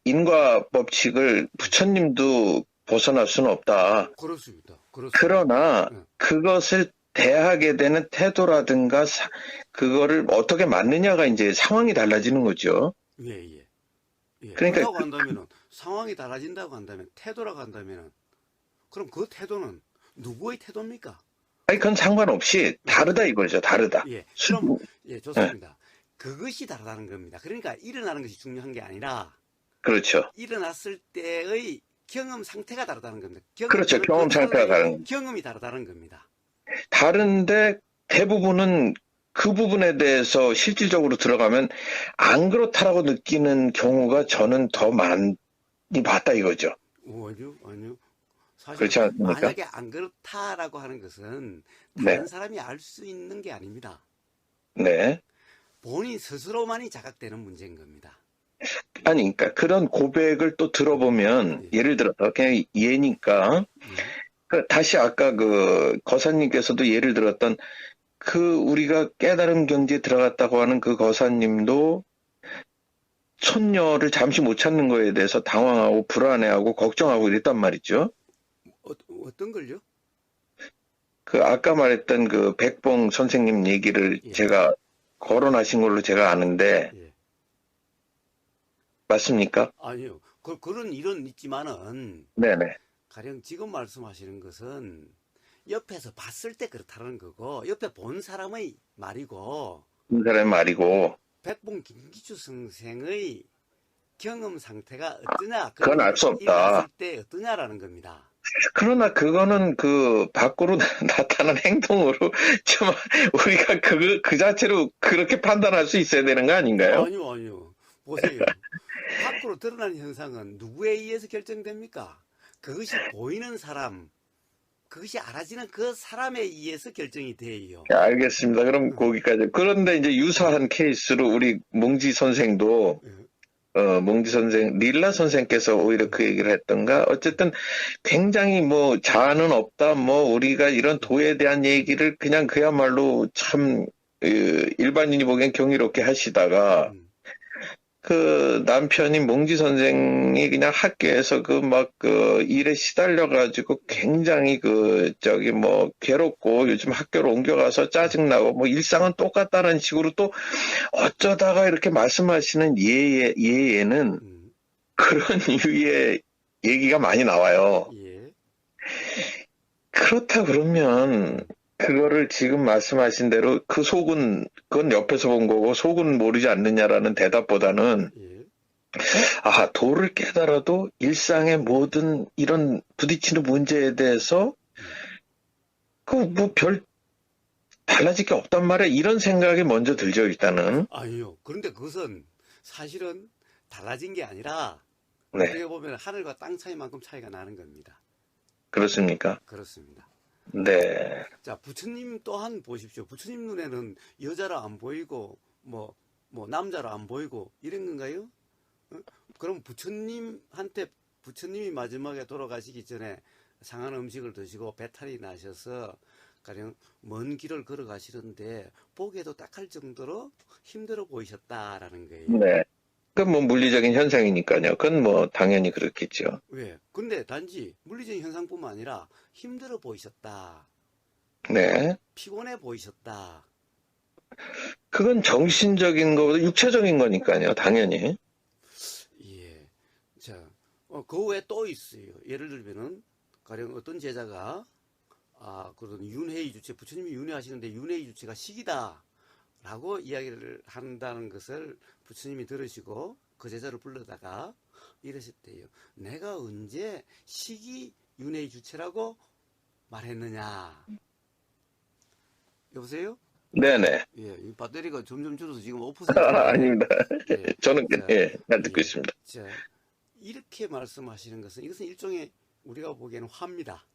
S2: 인과 법칙을 부처님도 벗어날 수는 없다.
S1: 그렇습니다.
S2: 그러나
S1: 예.
S2: 그것을 대하게 되는 태도라든가 그거를 어떻게 맞느냐가 이제 상황이 달라지는 거죠.
S1: 예.
S2: 그러니까
S1: 그렇다고 한다면은 상황이 달라진다고 한다면 태도라고 한다면은 그럼 그 태도는 누구의 태도입니까?
S2: 아니 그건 상관없이 다르다 이거죠. 다르다.
S1: 예. 그럼 좋습니다. 그것이 다르다는 겁니다. 그러니까 일어나는 것이 중요한 게 아니라
S2: 그렇죠.
S1: 일어났을 때의 경험 상태가 다르다는 겁니다.
S2: 그렇죠. 경험 상태가 다른
S1: 경험이 다르다는 겁니다.
S2: 다른데 대부분은 그 부분에 대해서 실질적으로 들어가면 안 그렇다라고 느끼는 경우가 저는 더 많이 봤다 이거죠.
S1: 아니요. 사실
S2: 그렇지 않습니까?
S1: 만약에 안 그렇다라고 하는 것은
S2: 네.
S1: 다른 사람이 알 수 있는 게 아닙니다.
S2: 네.
S1: 본인 스스로만이 자각되는 문제인 겁니다.
S2: 아니, 그러니까 그런 고백을 또 들어보면 예를 들어서 그냥 예니까 다시 아까 그 거사님께서도 예를 들었던 우리가 깨달음 경지에 들어갔다고 하는 그 거사님도 손녀를 잠시 못 찾는 거에 대해서 당황하고 불안해하고 걱정하고 이랬단 말이죠.
S1: 어떤 걸요?
S2: 그 아까 말했던 그 백봉 선생님 얘기를 제가 거론하신 걸로 제가 아는데 맞습니까?
S1: 아니요. 그런 일은 있지만은
S2: 네네.
S1: 가령 지금 말씀하시는 것은 옆에서 봤을 때 그렇다는 거고, 옆에 본 사람의 말이고,
S2: 그 사람의 말이고,
S1: 백봉 김기주 선생의 경험 상태가 어떠냐,
S2: 그건 알 수
S1: 일어났을
S2: 없다.
S1: 때 어떠냐라는 겁니다.
S2: 그러나 그거는 그 밖으로 나타난 행동으로 좀 우리가 그 자체로 그렇게 판단할 수 있어야 되는 거 아닌가요?
S1: 아니요, 아니요. 보세요. 밖으로 드러나는 현상은 누구에 의해서 결정됩니까? 그것이 보이는 사람, 그것이 알아지는 그 사람에 의해서 결정이 돼요.
S2: 알겠습니다. 그럼 거기까지. 그런데 이제 유사한 케이스로 우리 몽지 선생도 몽지 선생, 릴라 선생께서 오히려 그 얘기를 했던가, 어쨌든 굉장히 뭐 자아는 없다, 뭐 우리가 이런 도에 대한 얘기를 그냥 그야말로 참, 일반인이 보기엔 경이롭게 하시다가,
S1: 음,
S2: 그 남편이 몽지 선생이 그냥 학교에서 그 막 그 일에 시달려가지고 굉장히 그 저기 뭐 괴롭고 요즘 학교로 옮겨가서 짜증나고 뭐 일상은 똑같다는 식으로 또 어쩌다가 이렇게 말씀하시는 예에는
S1: 음,
S2: 그런 유의 얘기가 많이 나와요.
S1: 예,
S2: 그렇다 그러면 그거를 지금 말씀하신 대로 그 속은 그건 옆에서 본 거고 속은 모르지 않느냐라는 대답보다는
S1: 예.
S2: 아, 도를 깨달아도 일상의 모든 이런 부딪히는 문제에 대해서
S1: 음.
S2: 그 뭐 별 달라질 게 없단 말이야. 이런 생각이 먼저 들죠, 일단은.
S1: 아니요. 그런데 그것은 사실은 달라진 게 아니라
S2: 네,
S1: 어떻게 보면 하늘과 땅 차이만큼 차이가 나는 겁니다.
S2: 그렇습니까?
S1: 그렇습니다.
S2: 네,
S1: 자, 부처님 또한 보십시오. 부처님 눈에는 여자로 안 보이고, 뭐, 남자로 안 보이고, 이런 건가요? 어? 그럼 부처님이 마지막에 돌아가시기 전에 상한 음식을 드시고 배탈이 나셔서 가령 먼 길을 걸어가시는데 보기에도 딱할 정도로 힘들어 보이셨다라는 거예요.
S2: 네. 그건 뭐 물리적인 현상이니까요. 그건 뭐 당연히 그렇겠죠.
S1: 왜? 근데 단지 물리적인 현상뿐만 아니라 힘들어 보이셨다.
S2: 네.
S1: 피곤해 보이셨다.
S2: 그건 정신적인 거보다 육체적인 거니까요, 당연히.
S1: 예. 자, 그 외에 또 있어요. 예를 들면은, 가령 어떤 제자가, 그런 윤회의 주체, 부처님이 윤회하시는데 윤회의 주체가 식이다. 라고 이야기를 한다는 것을 부처님이 들으시고 그 제자를 불러다가 이러셨대요. 내가 언제 식이 윤회의 주체라고 말했느냐. 여보세요?
S2: 네네.
S1: 예, 이 배터리가 점점 줄어서 지금 5%인데,
S2: 아닙니다.
S1: 예,
S2: 저는,
S1: 자,
S2: 예, 잘 듣고
S1: 예,
S2: 있습니다.
S1: 자, 이렇게 말씀하시는 것은 이것은 일종의 우리가 보기에는 화입니다.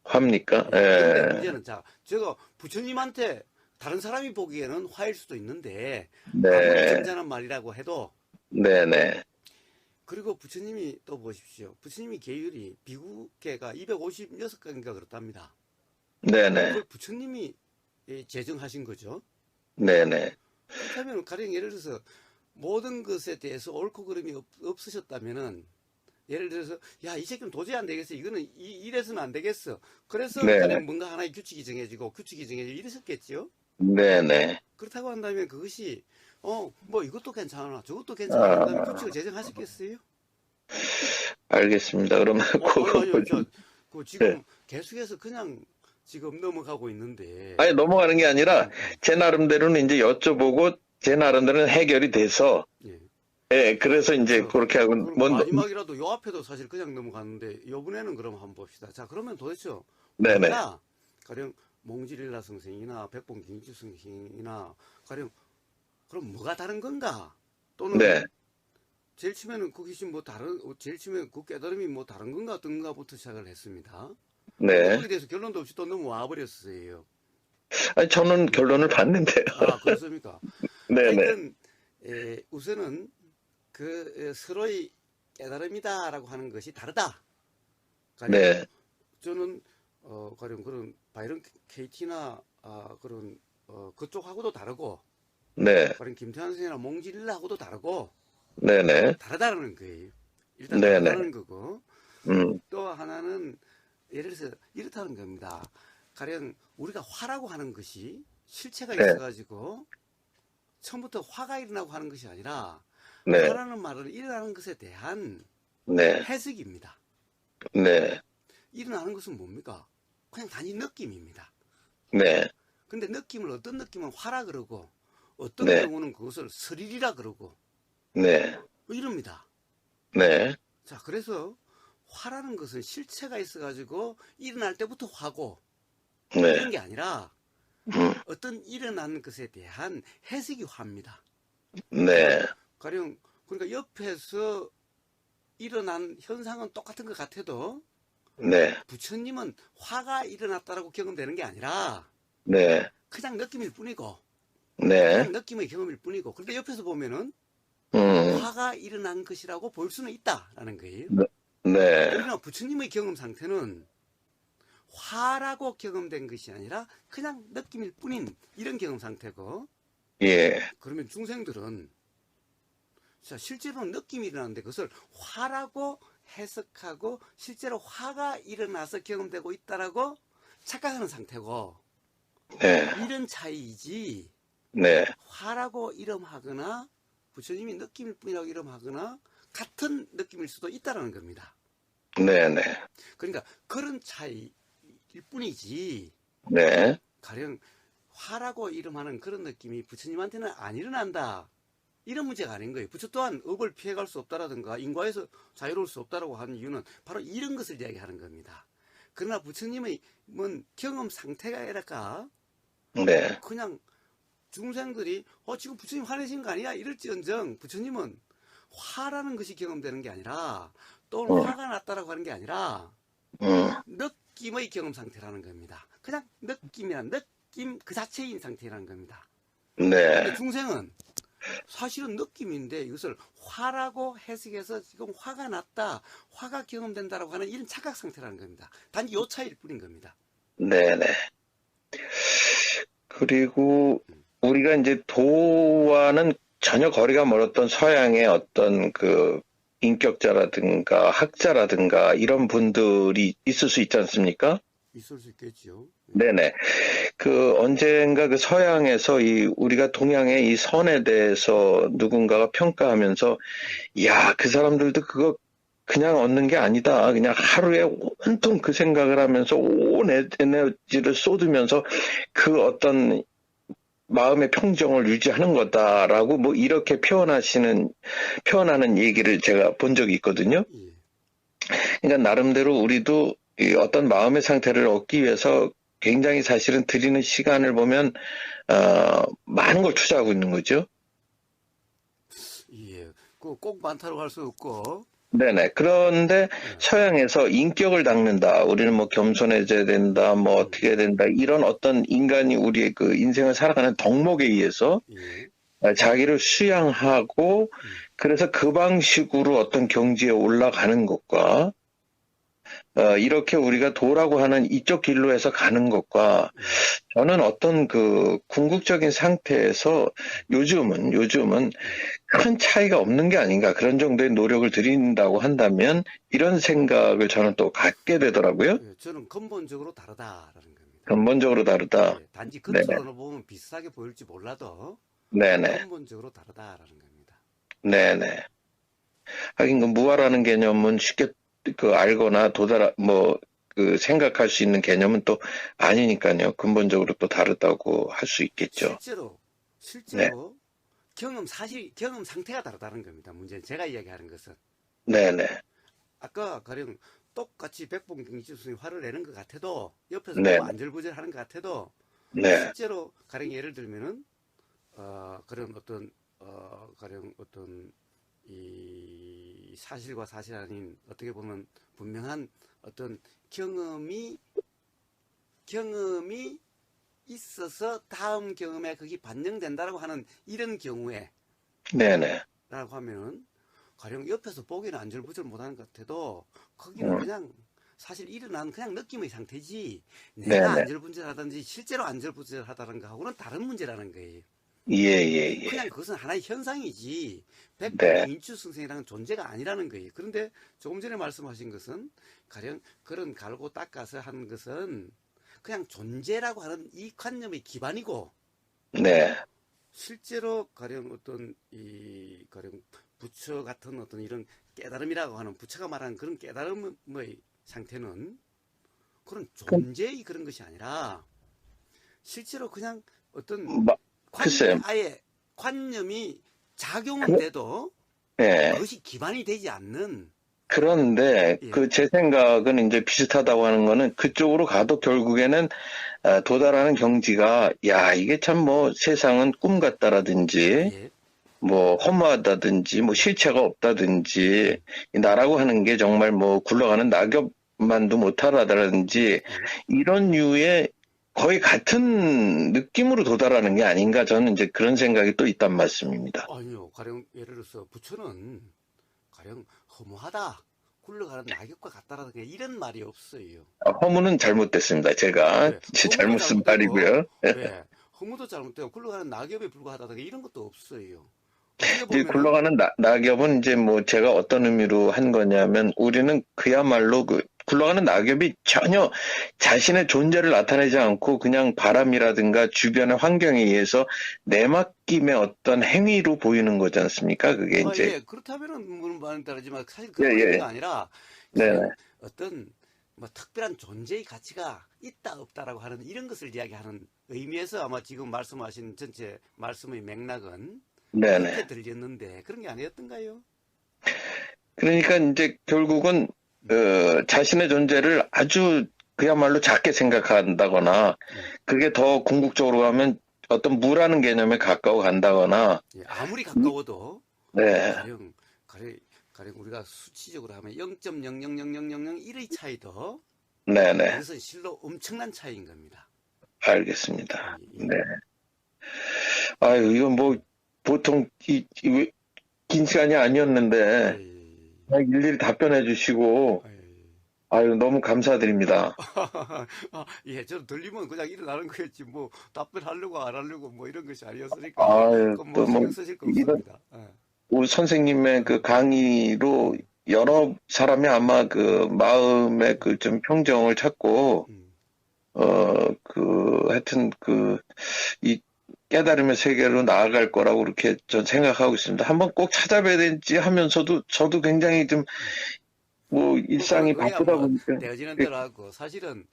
S2: 화입니까?
S1: 예, 그런데
S2: 예,
S1: 문제는 자, 제가 부처님한테 다른 사람이 보기에는 화일 수도 있는데 아무리
S2: 네,
S1: 점잖은 말이라고 해도
S2: 네네.
S1: 그리고 부처님이 또 보십시오. 부처님이 계율이 비구계가 256개인가 그렇답니다.
S2: 네네.
S1: 그걸 부처님이 제정하신 거죠.
S2: 네네.
S1: 그렇다면 가령 예를 들어서 모든 것에 대해서 옳고 그름이 없으셨다면은 예를 들어서 야 이 새끼는 도저히 안 되겠어 이거는 이래서는 안 되겠어 그래서
S2: 네,
S1: 가령 뭔가 하나의 규칙이 정해지고 이랬었겠죠.
S2: 네네.
S1: 그렇다고 한다면 그것이 뭐 이것도 괜찮아 저것도 괜찮아 한다면
S2: 아,
S1: 규칙을 제정하셨겠어요?
S2: 알겠습니다. 그러면
S1: 아니요
S2: 그거 좀,
S1: 그
S2: 네.
S1: 지금 계속해서 그냥 지금 넘어가고 있는데
S2: 아니, 넘어가는 게 아니라
S1: 음, 음,
S2: 제 나름대로는 이제 여쭤보고 제 나름대로는 해결이 돼서,
S1: 예.
S2: 예, 그래서 이제
S1: 자,
S2: 그렇게 하고,
S1: 그럼
S2: 뭐,
S1: 마지막이라도 요 앞에도 사실 그냥 넘어갔는데 요번에는 그럼 한번 봅시다. 자, 그러면 도대체
S2: 네네.
S1: 뭐냐? 가령 몽지릴라 선생이나 백봉 김주 선생이나 가령 그럼 뭐가 다른 건가? 또는
S2: 네,
S1: 제일 처음에는 그것이 뭐 제일 처음에 그 깨달음이 뭐 다른 건가 어떤 건가부터 시작을 했습니다. 근데
S2: 네.
S1: 거기에 대해서 결론도 없이 또 넘어와 버렸어요.
S2: 아니, 저는 결론을 봤는데요.
S1: 그렇습니까?
S2: 네네.
S1: 하여튼 우선은 서로의 깨달음이다라고 하는 것이 다르다. 가령
S2: 네,
S1: 저는 가령 그런 바이런 KT나 그런 그쪽하고도 다르고
S2: 네,
S1: 가령 김태환 선생이나 몽질라하고도 다르고
S2: 네네.
S1: 다르다는 거예요. 일단
S2: 네네.
S1: 다르다는 거고
S2: 음,
S1: 또 하나는 예를 들어서 이렇다는 겁니다. 가령 우리가 화라고 하는 것이 실체가
S2: 네,
S1: 있어가지고 처음부터 화가 일어나고 하는 것이 아니라
S2: 네,
S1: 화라는 말은 일어나는 것에 대한
S2: 네,
S1: 해석입니다.
S2: 네.
S1: 일어나는 것은 뭡니까? 그냥 단지 느낌입니다.
S2: 네,
S1: 근데 느낌을 어떤 느낌은 화라 그러고 어떤
S2: 네,
S1: 경우는 그것을 스릴이라 그러고
S2: 네,
S1: 뭐 이럽니다.
S2: 네,
S1: 자, 그래서 화라는 것은 실체가 있어가지고 일어날 때부터 화고 이런
S2: 네,
S1: 게 아니라
S2: 음,
S1: 어떤 일어난 것에 대한 해석이 화입니다.
S2: 네,
S1: 가령 그러니까 옆에서 일어난 현상은 똑같은 것 같아도
S2: 네,
S1: 부처님은 화가 일어났다라고 경험되는 게 아니라
S2: 네,
S1: 그냥 느낌일 뿐이고
S2: 네,
S1: 그냥 느낌의 경험일 뿐이고 그런데 옆에서 보면은
S2: 음,
S1: 화가 일어난 것이라고 볼 수는 있다라는 거예요.
S2: 네, 네,
S1: 그러나 부처님의 경험 상태는 화라고 경험된 것이 아니라 그냥 느낌일 뿐인 이런 경험 상태고
S2: 예,
S1: 그러면 중생들은 자, 실제로는 느낌이 일어나는데 그것을 화라고 해석하고 실제로 화가 일어나서 경험되고 있다라고 착각하는 상태고
S2: 네,
S1: 이런 차이이지
S2: 네,
S1: 화라고 이름하거나 부처님이 느낌일 뿐이라고 이름하거나 같은 느낌일 수도 있다는 겁니다.
S2: 네, 네,
S1: 그러니까 그런 차이일 뿐이지
S2: 네,
S1: 가령 화라고 이름하는 그런 느낌이 부처님한테는 안 일어난다. 이런 문제가 아닌 거예요. 부처 또한 업을 피해갈 수 없다라든가 인과에서 자유로울 수 없다라고 하는 이유는 바로 이런 것을 이야기하는 겁니다. 그러나 부처님의 경험 상태가 아니라
S2: 네,
S1: 그냥 중생들이 지금 부처님 화내신 거 아니야? 이럴지언정 부처님은 화라는 것이 경험되는 게 아니라 또는
S2: 음,
S1: 화가 났다라고 하는 게 아니라
S2: 음,
S1: 느낌의 경험 상태라는 겁니다. 그냥 느낌이란 느낌 그 자체인 상태라는 겁니다. 근데
S2: 네,
S1: 중생은 사실은 느낌인데 이것을 화라고 해석해서 지금 화가 났다, 화가 경험된다라고 하는 이런 착각 상태라는 겁니다. 단지 요 차이일 뿐인 겁니다.
S2: 네, 네. 그리고 우리가 이제 도와는 전혀 거리가 멀었던 서양의 어떤 그 인격자라든가 학자라든가 이런 분들이 있을 수 있지 않습니까?
S1: 있을 수 있겠죠.
S2: 네네. 그 언젠가 그 서양에서 이 우리가 동양의 이 선에 대해서 누군가가 평가하면서 야, 그 사람들도 그거 그냥 얻는 게 아니다. 그냥 하루에 온통 그 생각을 하면서 온 에너지를 쏟으면서 그 어떤 마음의 평정을 유지하는 거다라고 뭐 이렇게 표현하는 얘기를 제가 본 적이 있거든요.
S1: 예.
S2: 그러니까 나름대로 우리도 이 어떤 마음의 상태를 얻기 위해서 굉장히 사실은 들이는 시간을 보면 많은 걸 투자하고 있는 거죠.
S1: 예. 꼭 많다고 할 수 없고,
S2: 네네. 그런데
S1: 예.
S2: 서양에서 인격을 닦는다. 우리는 뭐 겸손해져야 된다. 뭐 어떻게 해야 된다. 이런 어떤 인간이 우리의 그 인생을 살아가는 덕목에 의해서
S1: 예.
S2: 자기를 수양하고 그래서 그 방식으로 어떤 경지에 올라가는 것과 이렇게 우리가 도라고 하는 이쪽 길로 해서 가는 것과
S1: 예.
S2: 저는 어떤 그 궁극적인 상태에서 요즘은
S1: 예.
S2: 큰 차이가 없는 게 아닌가 그런 정도의 노력을 들인다고 한다면 이런 생각을 저는 또 갖게 되더라고요.
S1: 예. 저는 근본적으로 다르다라는 겁니다.
S2: 근본적으로 다르다.
S1: 예. 단지
S2: 네네.
S1: 겉으로는 보면 비슷하게 보일지 몰라도
S2: 네네.
S1: 근본적으로 다르다라는 겁니다.
S2: 네네. 하긴 그 무아라는 개념은 쉽게 그 알거나 그 생각할 수 있는 개념은 또 아니니까요. 근본적으로 또 다르다고 할 수 있겠죠.
S1: 실제로,
S2: 네.
S1: 실제로 경험 상태가 다르다는 겁니다. 문제는 제가 이야기하는 것은.
S2: 네네.
S1: 아까 가령 똑같이 백봉경지 스님이 화를 내는 것 같아도 옆에서
S2: 네.
S1: 보면 안절부절하는 것 같아도
S2: 네.
S1: 실제로 가령 예를 들면은 그런 어떤 가령 어떤 이 사실과 사실 아닌 어떻게 보면 분명한 어떤 경험이 있어서 다음 경험에 그게 반영된다라고 하는 이런 경우에
S2: 네네.
S1: 라고 하면은 가령 옆에서 보기는 안절부절 못하는 것 같아도 거기는
S2: 음,
S1: 그냥 사실 일어난 그냥 느낌의 상태지 내가
S2: 네네.
S1: 안절부절하든지 실제로 안절부절하다는 거하고는 다른 문제라는 거예요.
S2: 예, 예, 예.
S1: 그냥 그것은 하나의 현상이지
S2: 네.
S1: 백범인주 선생이라는 존재가 아니라는 거예요. 그런데 조금 전에 말씀하신 것은 가령 그런 갈고 닦아서 하는 것은 그냥 존재라고 하는 이 관념의 기반이고
S2: 네.
S1: 실제로 가령 어떤 이 가령 부처 같은 어떤 이런 깨달음이라고 하는 부처가 말하는 그런 깨달음의 상태는 그런 존재의 그런 것이 아니라 실제로 그냥 어떤
S2: 마- 글쎄요.
S1: 아예 관념이 작용은
S2: 그,
S1: 돼도
S2: 예.
S1: 그것이 기반이 되지 않는.
S2: 그런데
S1: 예.
S2: 제 생각은 이제 비슷하다고 하는 거는 그쪽으로 가도 결국에는 도달하는 경지가 야, 이게 참 뭐 세상은 꿈 같다라든지
S1: 예.
S2: 뭐 허무하다든지 뭐 실체가 없다든지 이 나라고 하는 게 정말 뭐 굴러가는 낙엽만도 못하다라든지
S1: 예.
S2: 이런 류의 거의 같은 느낌으로 도달하는 게 아닌가 저는 이제 그런 생각이 또 있단 말씀입니다.
S1: 아니요. 가령 예를 들어서 부처는 가령 허무하다, 굴러가는 낙엽과 같다라는 게 이런 말이 없어요.
S2: 허무는 잘못됐습니다. 제가
S1: 예. 허무도
S2: 잘못 쓴
S1: 잘못되고,
S2: 말이고요.
S1: 예. 허무도 잘못되고 굴러가는 낙엽에 불과하다는 게 이런 것도 없어요. 어떻게
S2: 이제
S1: 보면은
S2: 굴러가는 낙엽은 이제 뭐 제가 어떤 의미로 한 거냐면 우리는 그야말로 그 굴러가는 낙엽이 전혀 자신의 존재를 나타내지 않고 그냥 바람이라든가 주변의 환경에 의해서 내맡김의 어떤 행위로 보이는 거지 않습니까? 그게
S1: 아,
S2: 이제
S1: 예. 그렇다면은 물론 말은 다르지만 사실
S2: 예,
S1: 그런
S2: 예.
S1: 의미가 아니라
S2: 네.
S1: 가령 어떤 뭐 특별한 존재의 가치가 있다 없다라고 하는 이런 것을 이야기하는 의미에서 아마 지금 말씀하신 전체 말씀의 맥락은
S2: 네, 네.
S1: 그렇게 들렸는데 그런 게 아니었던가요?
S2: 그러니까 이제 결국은 자신의 존재를 아주 그야말로 작게 생각한다거나
S1: 예.
S2: 그게 더 궁극적으로 가면 어떤 무라는 개념에 가까워 간다거나
S1: 예. 아무리 가까워도
S2: 네,
S1: 가령 가령 우리가 수치적으로 하면 0.0000001의 차이도
S2: 네, 네,
S1: 이것은 실로 엄청난 차이인 겁니다.
S2: 알겠습니다.
S1: 예.
S2: 네. 아유, 이건 뭐 보통 긴 시간이 아니었는데
S1: 예.
S2: 그냥 일일이 답변해 주시고
S1: 예.
S2: 아유, 너무 감사드립니다.
S1: 아, 예, 저는 들리면 그냥 일어나는 거였지, 뭐, 답변하려고 안 하려고 뭐 이런 것이 아니었으니까,
S2: 아유,
S1: 그건 뭐
S2: 또 뭐
S1: 신경 쓰실 거
S2: 이런
S1: 없습니다. 예.
S2: 우리 선생님의 그 강의로
S1: 음,
S2: 여러 사람이 아마 그 마음의 그 좀 평정을 찾고
S1: 음.
S2: 하여튼 이 깨달음의 세계로 나아갈 거라고 그렇게 전 생각하고 있습니다. 한번 꼭 찾아뵈야 되지 하면서도 저도 굉장히 좀 뭐 일상이
S1: 그야
S2: 바쁘다
S1: 뭐,
S2: 보니까
S1: 되어지는 대로 하고, 사실은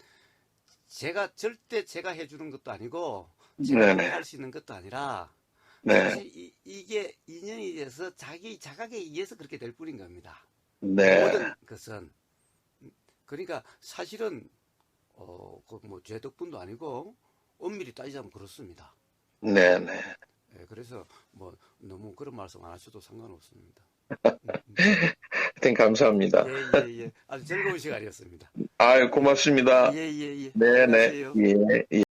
S1: 절대 제가 해주는 것도 아니고, 제가 그렇게
S2: 네네
S1: 할 수 있는 것도 아니라,
S2: 네
S1: 사실 이게 인연이 돼서 자기 자각에 의해서 그렇게 될 뿐인 겁니다.
S2: 네
S1: 모든 것은. 그러니까 사실은, 그뭐 제 덕분도 아니고, 엄밀히 따지자면 그렇습니다.
S2: 네네
S1: 예, 그래서 뭐 너무 그런 말씀 안 하셔도 상관없습니다.
S2: 하여튼 감사합니다.
S1: 예, 예, 예. 아주 즐거운 시간이었습니다.
S2: 아유
S1: 예,
S2: 고맙습니다.
S1: 예, 예, 예.
S2: 네네
S1: 들어가세요.
S2: 예. 예.